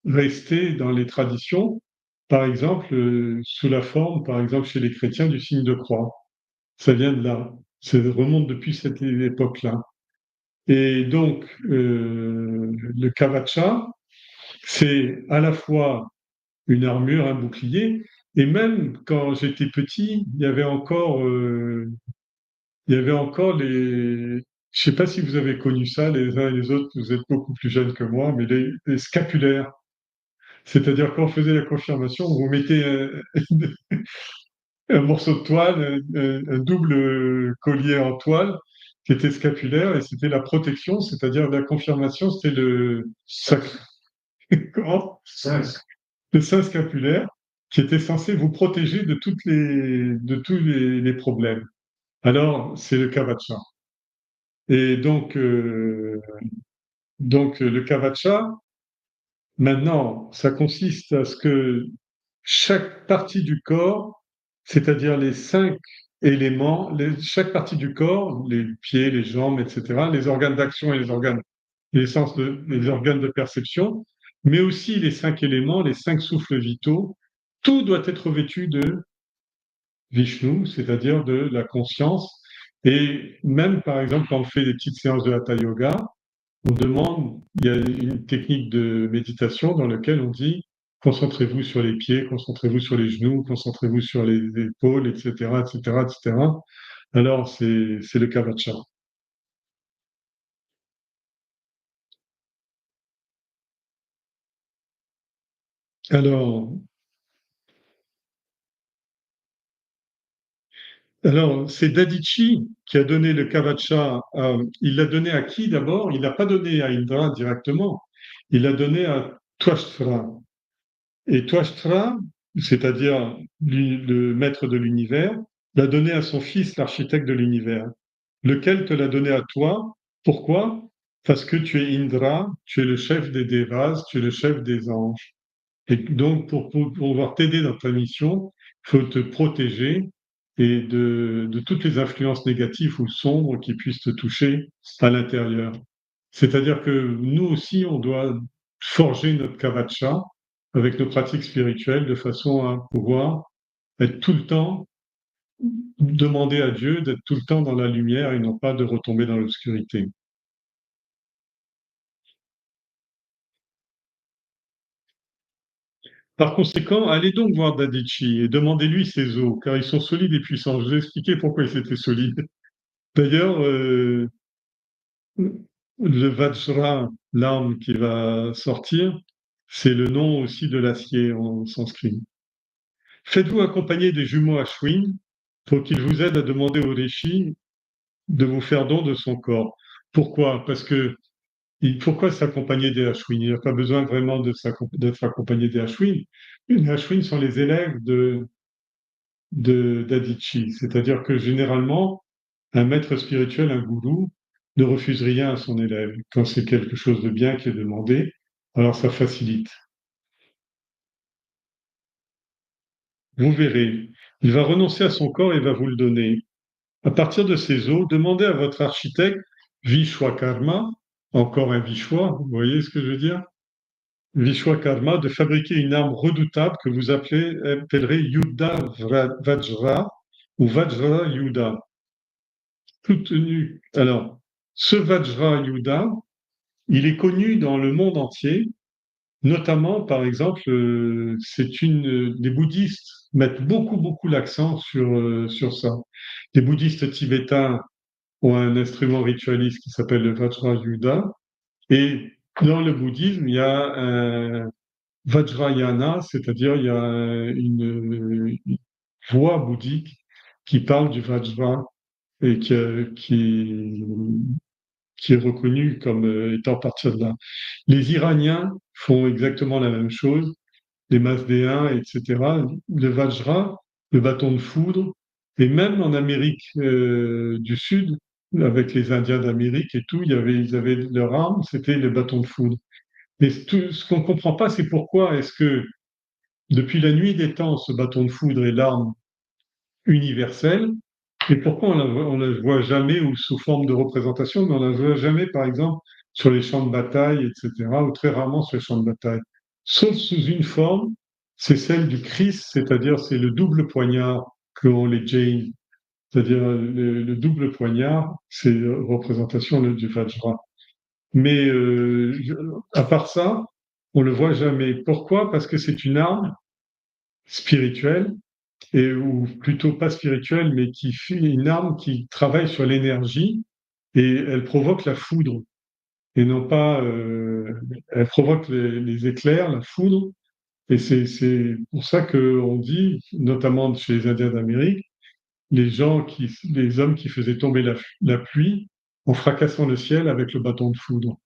Speaker 1: resté dans les traditions, par exemple, sous la forme, par exemple, chez les chrétiens, du signe de croix. Ça vient de là. Ça remonte depuis cette époque-là. Et donc, le kavacha, c'est à la fois une armure, un bouclier, et même quand j'étais petit, il y avait encore les. Je ne sais pas si vous avez connu ça, les uns et les autres, vous êtes beaucoup plus jeunes que moi, mais les scapulaires. C'est-à-dire quand on faisait la confirmation, vous mettez un morceau de toile, un double collier en toile qui était scapulaire et c'était la protection, c'est-à-dire la confirmation, c'était le sacre. Comment? Le sein scapulaire qui était censé vous protéger de tous les problèmes. Alors, c'est le kavacha. Et donc le kavacha, maintenant, ça consiste à ce que chaque partie du corps, c'est-à-dire les 5 éléments, chaque partie du corps, les pieds, les jambes, etc., les organes d'action et les organes de perception, mais aussi les 5 éléments, les 5 souffles vitaux, tout doit être revêtu de Vishnu, c'est-à-dire de la conscience. Et même, par exemple, quand on fait des petites séances de Hatha Yoga, on demande, il y a une technique de méditation dans laquelle on dit concentrez-vous sur les pieds, concentrez-vous sur les genoux, concentrez-vous sur les épaules, etc., etc., etc. Alors, c'est le Kavacha. Alors, alors c'est Dadichi qui a donné le Kavacha. Il l'a donné à qui d'abord? Il l'a pas donné à Indra directement. Il l'a donné à Twashtra. Et Twashtra, c'est-à-dire le maître de l'univers, l'a donné à son fils, l'architecte de l'univers, lequel te l'a donné à toi. Pourquoi? Parce que tu es Indra, tu es le chef des Devas, tu es le chef des anges. Et donc, pour pouvoir t'aider dans ta mission, il faut te protéger et de toutes les influences négatives ou sombres qui puissent te toucher à l'intérieur. C'est-à-dire que nous aussi, on doit forger notre kavacha avec nos pratiques spirituelles de façon à pouvoir être tout le temps, demander à Dieu d'être tout le temps dans la lumière et non pas de retomber dans l'obscurité. Par conséquent, allez donc voir Dadichi et demandez-lui ses os, car ils sont solides et puissants. Je vous ai expliqué pourquoi ils étaient solides. D'ailleurs, le Vajra, l'arme qui va sortir, c'est le nom aussi de l'acier en sanskrit. Faites-vous accompagner des jumeaux Ashwin pour qu'ils vous aident à demander au Rishi de vous faire don de son corps. Pourquoi? Parce que pourquoi s'accompagner des Ashwin? Il n'y a pas besoin vraiment d'être accompagné des Ashwin. Les Ashwin sont les élèves d'Adichi, c'est-à-dire que généralement, un maître spirituel, un gourou, ne refuse rien à son élève. Quand c'est quelque chose de bien qui est demandé, alors ça facilite. Vous verrez, il va renoncer à son corps et va vous le donner. À partir de ces eaux, demandez à votre architecte Vishwakarma, encore un Vishwa, vous voyez ce que je veux dire? Vishwakarma, de fabriquer une arme redoutable que vous appellerez Yuddha Vajra ou Vajra Yuddha. Soutenu. Alors, ce Vajra Yuddha, il est connu dans le monde entier, notamment, par exemple, les bouddhistes mettent beaucoup l'accent sur ça. Les bouddhistes tibétains ont un instrument ritualiste qui s'appelle le Vajrayuda. Et dans le bouddhisme, il y a un Vajrayana, c'est-à-dire il y a une voix bouddhique qui parle du Vajra et qui est reconnue comme étant à partir de là. Les Iraniens font exactement la même chose, les Mazdéens, etc. Le Vajra, le bâton de foudre, et même en Amérique du Sud, avec les Indiens d'Amérique et tout, ils avaient leur arme, c'était le bâton de foudre. Mais ce qu'on ne comprend pas, c'est pourquoi est-ce que depuis la nuit des temps, ce bâton de foudre est l'arme universelle, et pourquoi on la voit jamais ou sous forme de représentation, mais on la voit jamais, par exemple, sur les champs de bataille, etc., ou très rarement sur les champs de bataille, sauf sous une forme, c'est celle du Christ, c'est-à-dire c'est le double poignard qu'ont les Jains, c'est-à-dire le double poignard, c'est représentation du Vajra. Mais à part ça, on le voit jamais. Pourquoi? Parce que c'est une arme spirituelle ou plutôt pas spirituelle, mais qui fait une arme qui travaille sur l'énergie et elle provoque la foudre et non pas, elle provoque les éclairs, la foudre. Et c'est pour ça qu'on dit, notamment chez les Indiens d'Amérique, les hommes qui faisaient tomber la pluie en fracassant le ciel avec le bâton de foudre.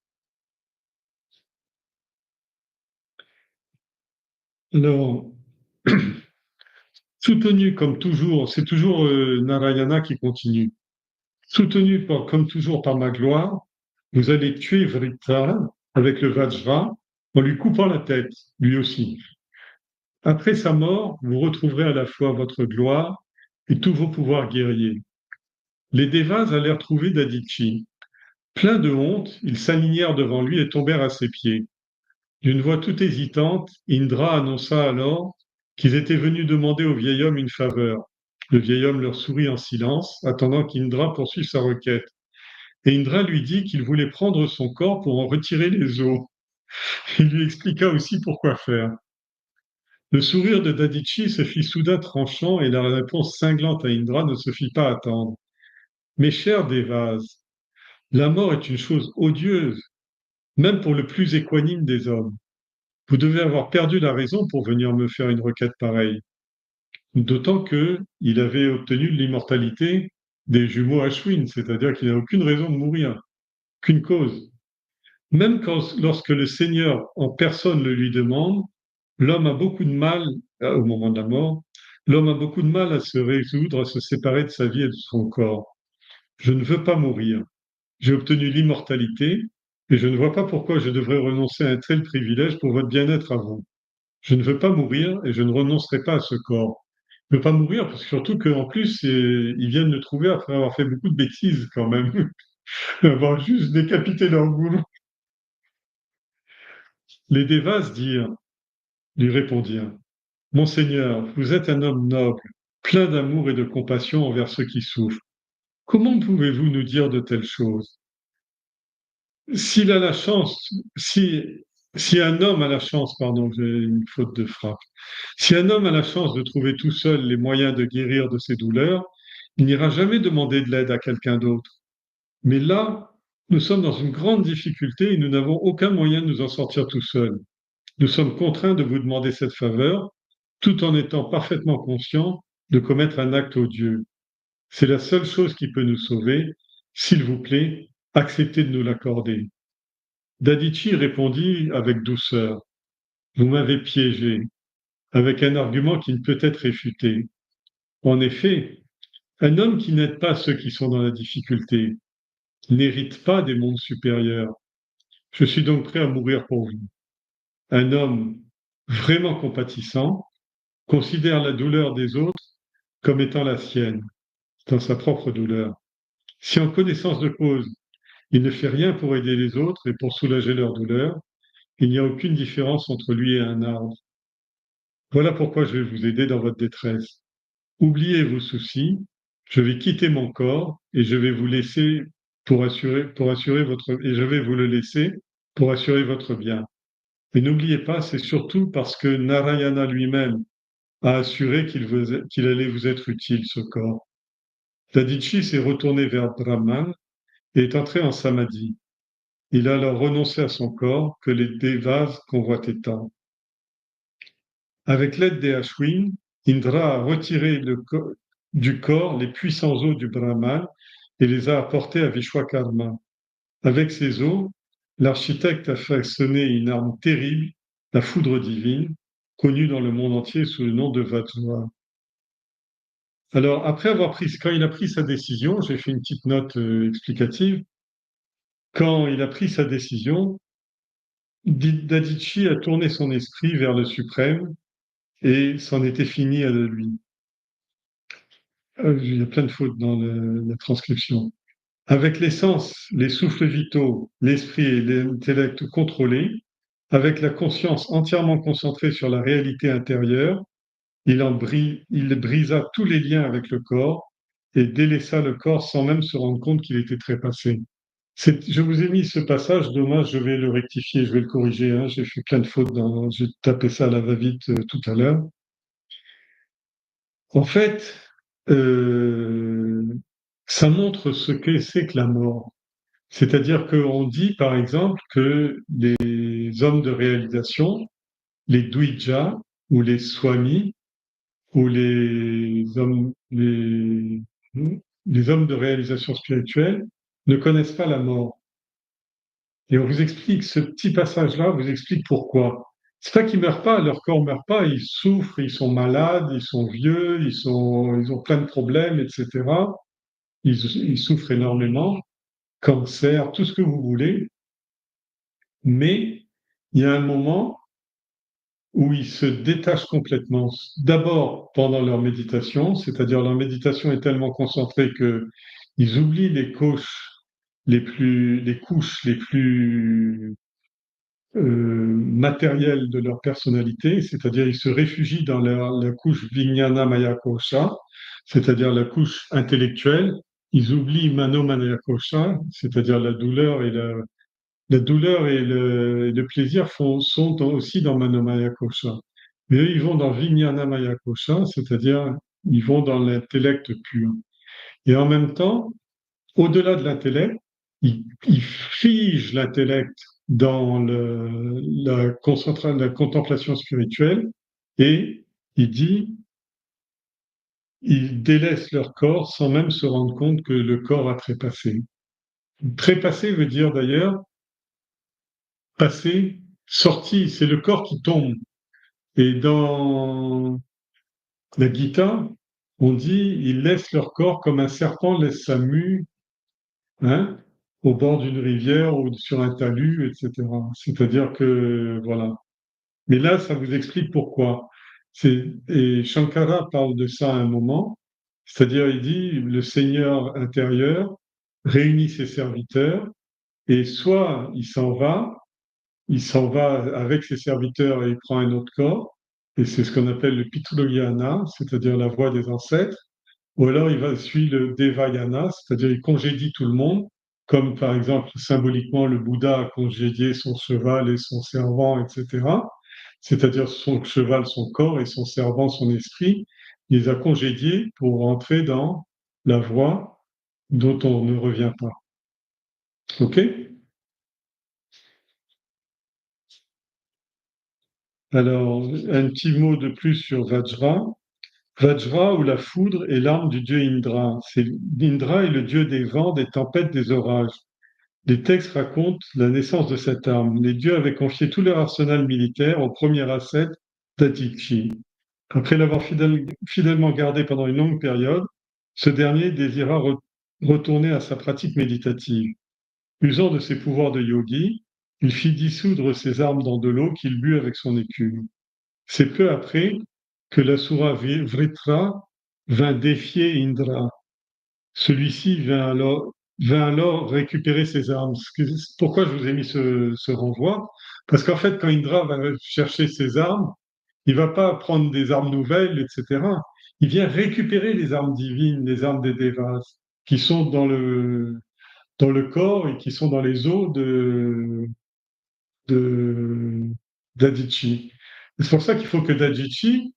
Speaker 1: Alors, soutenu comme toujours, c'est toujours Narayana qui continue. Soutenu comme toujours par ma gloire, vous allez tuer Vritra avec le Vajra en lui coupant la tête, lui aussi. Après sa mort, vous retrouverez à la fois votre gloire et tous vos pouvoirs guerriers. Les Devas allèrent trouver Dadichi. Pleins de honte, ils s'alignèrent devant lui et tombèrent à ses pieds. D'une voix toute hésitante, Indra annonça alors qu'ils étaient venus demander au vieil homme une faveur. Le vieil homme leur sourit en silence, attendant qu'Indra poursuive sa requête. Et Indra lui dit qu'il voulait prendre son corps pour en retirer les os. Il lui expliqua aussi pourquoi faire. Le sourire de Dadichi se fit soudain tranchant et la réponse cinglante à Indra ne se fit pas attendre. Mes chers Devas, la mort est une chose odieuse, même pour le plus équanime des hommes. Vous devez avoir perdu la raison pour venir me faire une requête pareille. D'autant que il avait obtenu l'immortalité des jumeaux Ashwin, c'est-à-dire qu'il n'a aucune raison de mourir, qu'une cause. Même lorsque le Seigneur en personne le lui demande, l'homme a beaucoup de mal, au moment de la mort, l'homme a beaucoup de mal à se résoudre, à se séparer de sa vie et de son corps. Je ne veux pas mourir. J'ai obtenu l'immortalité et je ne vois pas pourquoi je devrais renoncer à un tel privilège pour votre bien-être à vous. Je ne veux pas mourir et je ne renoncerai pas à ce corps. ne peut pas mourir, parce que surtout qu'en plus, ils viennent le trouver après avoir fait beaucoup de bêtises quand même, avoir juste décapité leur gourou. Les Devas lui répondirent, Monseigneur, vous êtes un homme noble, plein d'amour et de compassion envers ceux qui souffrent. Comment pouvez-vous nous dire de telles choses? S'il a la chance, si un homme a la chance, pardon, j'ai une faute de frappe, si un homme a la chance de trouver tout seul les moyens de guérir de ses douleurs, il n'ira jamais demander de l'aide à quelqu'un d'autre. Mais là, nous sommes dans une grande difficulté et nous n'avons aucun moyen de nous en sortir tout seuls. Nous sommes contraints de vous demander cette faveur, tout en étant parfaitement conscients de commettre un acte odieux. C'est la seule chose qui peut nous sauver. S'il vous plaît, acceptez de nous l'accorder. Dadichi répondit avec douceur, Vous m'avez piégé, avec un argument qui ne peut être réfuté. En effet, un homme qui n'aide pas ceux qui sont dans la difficulté n'hérite pas des mondes supérieurs. Je suis donc prêt à mourir pour vous. Un homme vraiment compatissant considère la douleur des autres comme étant la sienne, dans sa propre douleur. Si en connaissance de cause, il ne fait rien pour aider les autres et pour soulager leur douleur, il n'y a aucune différence entre lui et un arbre. Voilà pourquoi je vais vous aider dans votre détresse. Oubliez vos soucis, je vais quitter mon corps et je vais vous laisser pour assurer votre, et je vais vous le laisser pour assurer votre bien. Mais n'oubliez pas, c'est surtout parce que Narayana lui-même a assuré qu'il allait vous être utile, ce corps. Dadichi s'est retourné vers Brahman et est entré en samadhi. Il a alors renoncé à son corps que les Devas convoitaient tant. Avec l'aide des Ashwin, Indra a retiré du corps les puissants os du Brahman et les a apportés à Vishwakarma. Avec ces os, l'architecte a façonné une arme terrible, la foudre divine, connue dans le monde entier sous le nom de Vajra. Alors, quand il a pris sa décision, j'ai fait une petite note explicative. Quand il a pris sa décision, Dadichi a tourné son esprit vers le suprême et c'en était fini de lui. Il y a plein de fautes dans la transcription. Avec l'essence, les souffles vitaux, l'esprit et l'intellect contrôlés, avec la conscience entièrement concentrée sur la réalité intérieure, il brisa tous les liens avec le corps et délaissa le corps sans même se rendre compte qu'il était trépassé. Je vous ai mis ce passage, dommage, je vais le rectifier, je vais le corriger. Hein, j'ai fait plein de fautes, j'ai tapé ça à la va-vite tout à l'heure. En fait, euh, ça montre ce que c'est que la mort. C'est-à-dire qu'on dit, par exemple, que les hommes de réalisation, les Dvija ou les Swamis, ou les hommes de réalisation spirituelle ne connaissent pas la mort. Et on vous explique, ce petit passage-là vous explique pourquoi. C'est pas qu'ils meurent pas, leur corps meurt pas, ils souffrent, ils sont malades, ils sont vieux, ils ont plein de problèmes, etc. Ils souffrent énormément, cancer, tout ce que vous voulez, mais il y a un moment où ils se détachent complètement. D'abord pendant leur méditation, c'est-à-dire leur méditation est tellement concentrée que ils oublient les couches les plus matérielles de leur personnalité, c'est-à-dire ils se réfugient dans la couche Vijnana Maya Kosha, c'est-à-dire la couche intellectuelle. Ils oublient Mano Maya Kosha, c'est-à-dire la douleur et le plaisir aussi dans Manomaya Kosha. Mais eux, ils vont dans Vijnana Maya Kosha, c'est-à-dire ils vont dans l'intellect pur. Et en même temps, au-delà de l'intellect, ils figent l'intellect dans la contemplation spirituelle et il dit, ils délaissent leur corps sans même se rendre compte que le corps a trépassé. Trépasser veut dire d'ailleurs passé, sorti, c'est le corps qui tombe. Et dans la Gita, on dit ils laissent leur corps comme un serpent laisse sa mue, hein, au bord d'une rivière ou sur un talus, etc. C'est-à-dire que voilà. Mais là, ça vous explique pourquoi. Et Shankara parle de ça à un moment, c'est-à-dire il dit le Seigneur intérieur réunit ses serviteurs et soit il s'en va avec ses serviteurs et il prend un autre corps, et c'est ce qu'on appelle le Pitrulyana, c'est-à-dire la voie des ancêtres, ou alors il va suivre le Devayana, c'est-à-dire il congédie tout le monde, comme par exemple symboliquement le Bouddha a congédié son cheval et son servant, etc. C'est-à-dire son cheval, son corps et son servant, son esprit, il les a congédiés pour entrer dans la voie dont on ne revient pas. OK? Alors, un petit mot de plus sur Vajra. Vajra ou la foudre est l'arme du dieu Indra. Indra est le dieu des vents, des tempêtes, des orages. Les textes racontent la naissance de cette arme. Les dieux avaient confié tout leur arsenal militaire au premier ascète d'Aditya. Après l'avoir fidèlement gardé pendant une longue période, ce dernier désira retourner à sa pratique méditative. Usant de ses pouvoirs de yogi, il fit dissoudre ses armes dans de l'eau qu'il but avec son écume. C'est peu après que l'Asura Vritra vint défier Indra. Celui-ci vint alors récupérer ses armes. Pourquoi je vous ai mis ce renvoi? Parce qu'en fait, quand Indra va chercher ses armes, il va pas prendre des armes nouvelles, etc. Il vient récupérer les armes divines, les armes des Devas, qui sont dans le corps et qui sont dans les os de, d'Adichi. C'est pour ça qu'il faut que Dadichi,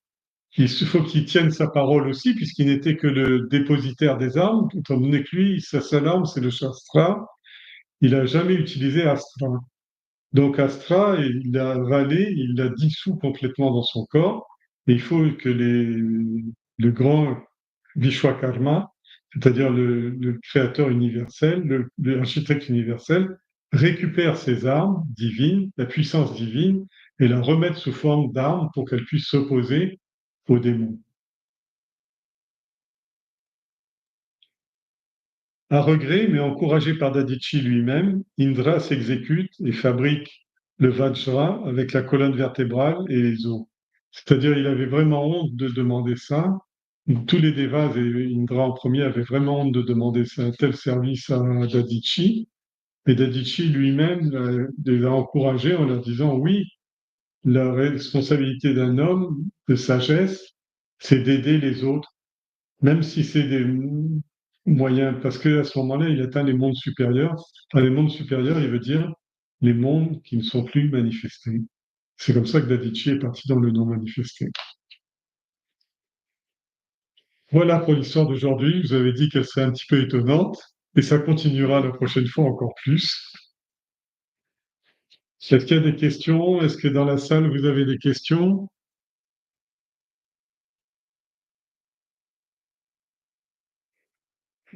Speaker 1: il faut qu'il tienne sa parole aussi, puisqu'il n'était que le dépositaire des armes, étant donné que lui, sa seule arme, c'est le Shastra. Il n'a jamais utilisé Astra. Donc Astra, il l'a avalé, il l'a dissous complètement dans son corps. Et il faut que le grand Vishwakarma, c'est-à-dire le créateur universel, l'architecte universel, récupère ses armes divines, la puissance divine, et la remette sous forme d'armes pour qu'elle puisse s'opposer aux démons. À regret, mais encouragé par Dadichi lui-même, Indra s'exécute et fabrique le Vajra avec la colonne vertébrale et les os. C'est-à-dire, il avait vraiment honte de demander ça. Tous les Devas et Indra en premier avaient vraiment honte de demander un tel service à Dadichi. Et Dadichi lui-même les a encouragés en leur disant oui, la responsabilité d'un homme de sagesse, c'est d'aider les autres même si c'est des moyens, parce qu'à ce moment-là, il atteint les mondes supérieurs. Enfin, les mondes supérieurs, il veut dire les mondes qui ne sont plus manifestés. C'est comme ça que Dadichi est parti dans le non manifesté. Voilà pour l'histoire d'aujourd'hui. Vous avez dit qu'elle serait un petit peu étonnante, et ça continuera la prochaine fois encore plus. Est-ce qu'il y a des questions? Est-ce que dans la salle, vous avez des questions?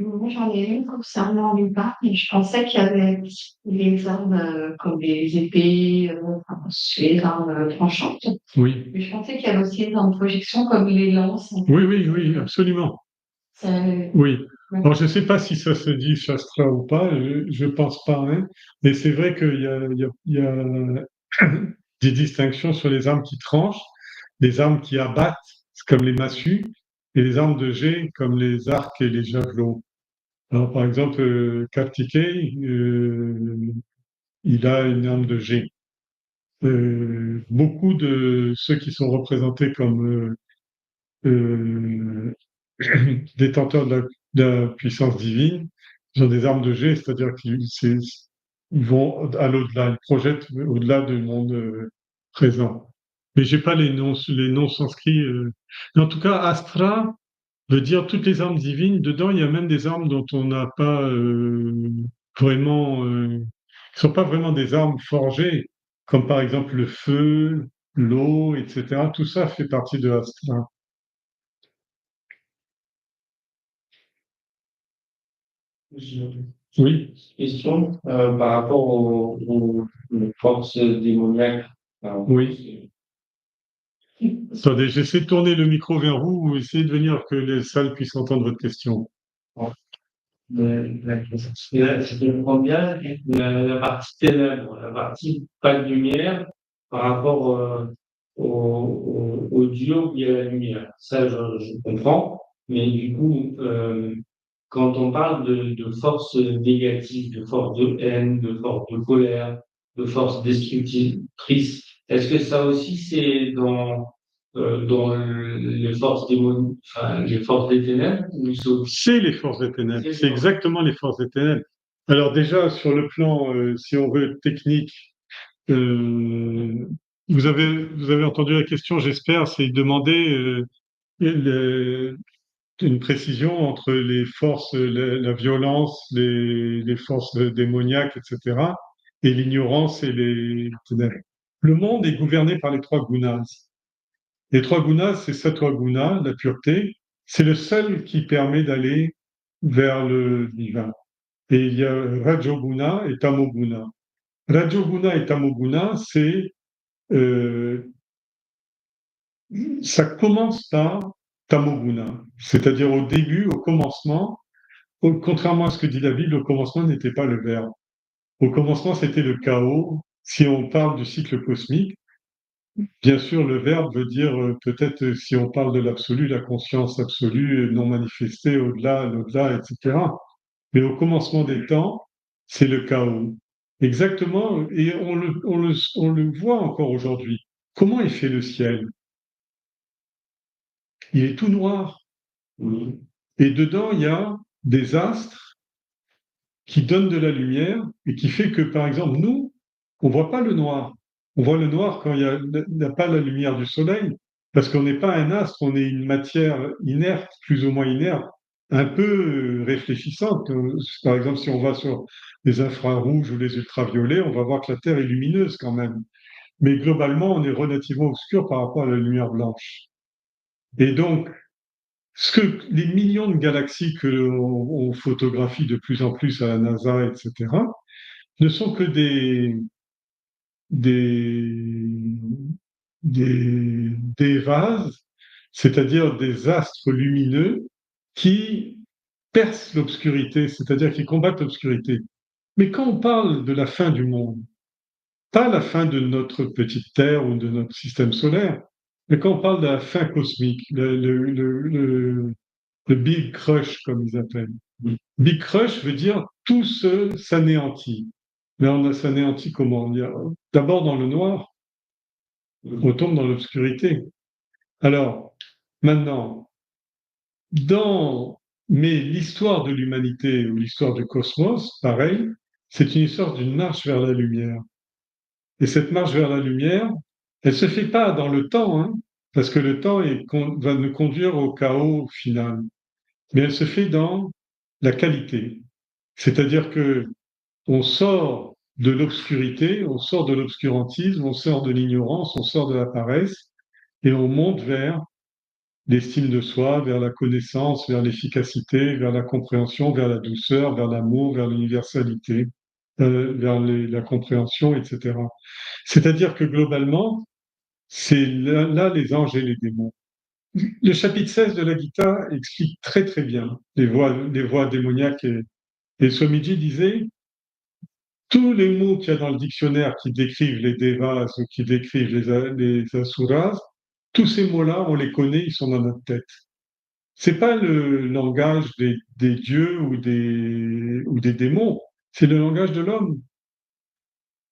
Speaker 2: Moi, j'en ai une concernant l'Ubar, et je pensais qu'il y avait les armes comme les épées, enfin, les armes tranchantes.
Speaker 1: Oui.
Speaker 2: Mais je pensais qu'il y avait aussi des armes de projection comme les lances.
Speaker 1: Oui, oui, oui, absolument. Oui. Alors, je ne sais pas si ça se dit Shastra ou pas, je ne pense pas, hein. Mais c'est vrai qu'il y a des distinctions sur les armes qui tranchent, les armes qui abattent, comme les massues, et les armes de jet, comme les arcs et les javelots. Alors, par exemple, Kartikeya, il a une arme de jet. Beaucoup de ceux qui sont représentés comme détenteurs de la puissance divine, ils ont des armes de jet, c'est-à-dire ils vont à l'au-delà, ils projettent au-delà du monde présent. Mais j'ai pas les noms sanscrits. Mais en tout cas, Astra veut dire toutes les armes divines. Dedans, il y a même des armes dont on n'a pas vraiment, qui sont pas vraiment des armes forgées, comme par exemple le feu, l'eau, etc. Tout ça fait partie de Astra. Oui.
Speaker 3: Question par rapport aux forces démoniaques.
Speaker 1: Oui. Attendez, j'essaie de tourner le micro vers vous ou essayez de venir que les salles puissent entendre votre question.
Speaker 3: Je comprends bien la partie ténèbres, la partie pas de lumière par rapport au Dieu ou il y a la lumière. Ça, je comprends. Mais du coup, quand on parle de forces négatives, de forces de haine, de forces de colère, de forces destructrices, est-ce que ça aussi c'est dans les forces enfin, les forces des ténèbres ou
Speaker 1: C'est les forces des ténèbres, c'est exactement les forces des ténèbres. Alors déjà, sur le plan, si on veut, technique, euh, vous avez entendu la question, j'espère, c'est demander une précision entre les forces, la violence, les forces démoniaques, etc., et l'ignorance et les ténèbres. Le monde est gouverné par les trois gunas. Les trois gunas, c'est sattva guna, la pureté, c'est le seul qui permet d'aller vers le divin. Et il y a rajoguna et tamoguna. Rajoguna et tamoguna, ça commence par tamoguna, c'est-à-dire au début, au commencement. Contrairement à ce que dit la Bible, au commencement n'était pas le verbe. Au commencement, c'était le chaos. Si on parle du cycle cosmique, bien sûr, le verbe veut dire peut-être, si on parle de l'absolu, la conscience absolue, non manifestée, au-delà, l'au-delà, etc. Mais au commencement des temps, c'est le chaos. Exactement, et on le voit encore aujourd'hui. Comment est fait le ciel? Il est tout noir. Et dedans, il y a des astres qui donne de la lumière et qui fait que, par exemple, nous, on voit pas le noir. On voit le noir quand il n'y a pas la lumière du soleil, parce qu'on n'est pas un astre, on est une matière inerte, plus ou moins inerte, un peu réfléchissante. Par exemple, si on va sur les infrarouges ou les ultraviolets, on va voir que la Terre est lumineuse quand même. Mais globalement, on est relativement obscur par rapport à la lumière blanche. Et donc, les millions de galaxies que l'on photographie de plus en plus à la NASA, etc., ne sont que des, des vases, c'est-à-dire des astres lumineux qui percent l'obscurité, c'est-à-dire qui combattent l'obscurité. Mais quand on parle de la fin du monde, pas la fin de notre petite Terre ou de notre système solaire, mais quand on parle de la fin cosmique, le Big Crush, comme ils appellent. Big Crush veut dire tout s'anéantit. Mais on s'anéantit comment dire? D'abord dans le noir, on tombe dans l'obscurité. Alors, maintenant, mais l'histoire de l'humanité ou l'histoire du cosmos, pareil, c'est une histoire d'une marche vers la lumière. Et cette marche vers la lumière, elle se fait pas dans le temps, hein, parce que le temps va nous conduire au chaos final. Mais elle se fait dans la qualité. C'est-à-dire que on sort de l'obscurité, on sort de l'obscurantisme, on sort de l'ignorance, on sort de la paresse et on monte vers l'estime de soi, vers la connaissance, vers l'efficacité, vers la compréhension, vers la douceur, vers l'amour, vers l'universalité, vers la compréhension, etc. C'est-à-dire que globalement, c'est là les anges et les démons. Le chapitre 16 de la Gita explique très très bien les voies démoniaques et Swamiji disait tous les mots qu'il y a dans le dictionnaire qui décrivent les devas ou qui décrivent les asuras, tous ces mots-là, on les connaît, ils sont dans notre tête. C'est pas le langage des dieux ou des démons, c'est le langage de l'homme.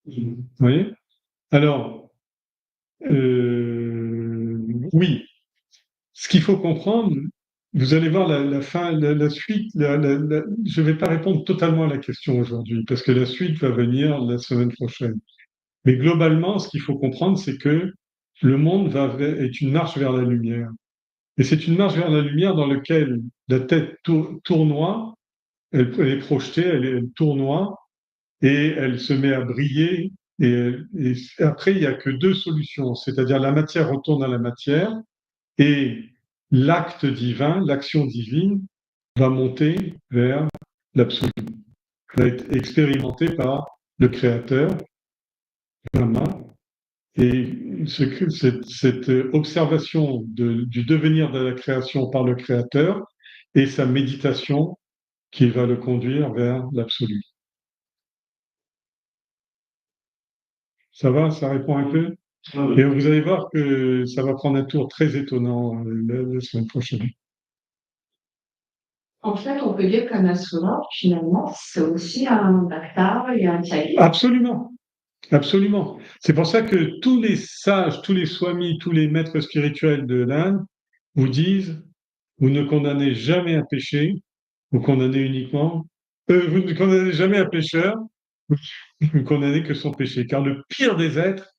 Speaker 1: Vous voyez? Alors, oui, ce qu'il faut comprendre, vous allez voir la fin, la suite. Je ne vais pas répondre totalement à la question aujourd'hui, parce que la suite va venir la semaine prochaine. Mais globalement, ce qu'il faut comprendre, c'est que le monde est une marche vers la lumière. Et c'est une marche vers la lumière dans laquelle la tête tournoie, elle est projetée, elle tournoie, et elle se met à briller. Et après, il n'y a que deux solutions, c'est-à-dire la matière retourne à la matière, et l'acte divin, l'action divine, va monter vers l'absolu, va être expérimenté par le Créateur, Brahma. Et cette observation du devenir de la création par le Créateur et sa méditation qui va le conduire vers l'absolu. Ça va? Ça répond un peu? Et vous allez voir que ça va prendre un tour très étonnant la semaine prochaine.
Speaker 2: En fait, on peut dire qu'un asura, finalement, c'est aussi un bhakta et un tyagi.
Speaker 1: Absolument, absolument. C'est pour ça que tous les sages, tous les swamis, tous les maîtres spirituels de l'Inde vous disent, vous ne condamnez jamais un péché, vous condamnez uniquement, vous ne condamnez jamais un pécheur, vous ne condamnez que son péché, car le pire des êtres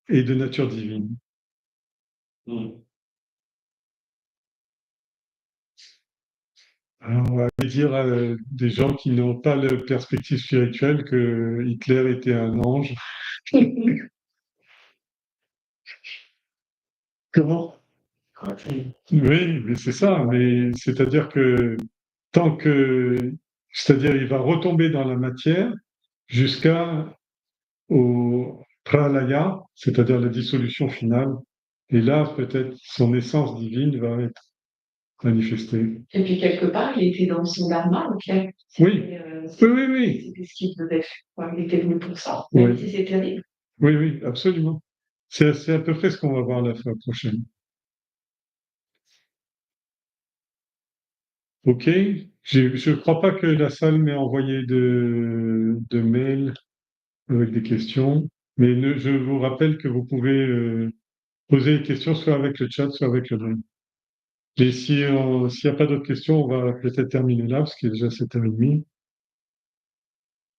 Speaker 1: est de nature divine. Alors, on va dire à des gens qui n'ont pas de perspective spirituelle que Hitler était un ange. Comment? Oui, mais c'est ça. Mais c'est-à-dire que tant que, c'est-à-dire il va retomber dans la matière jusqu'à au pralaya, c'est-à-dire la dissolution finale. Et là, peut-être son essence divine va être manifestée.
Speaker 2: Et puis, quelque part, il était dans son dharma, ok.
Speaker 1: Oui, oui.
Speaker 2: C'était ce qu'il devait faire. Il était venu pour ça.
Speaker 1: Oui.
Speaker 2: Même si c'est terrible.
Speaker 1: Oui, absolument. C'est à peu près ce qu'on va voir la fois prochaine. Ok. Je ne crois pas que la salle m'ait envoyé de mail avec des questions, mais je vous rappelle que vous pouvez poser des questions soit avec le chat, soit avec le mail. Et s'il n'y a pas d'autres questions, on va peut-être terminer là, parce qu'il est déjà 7h30.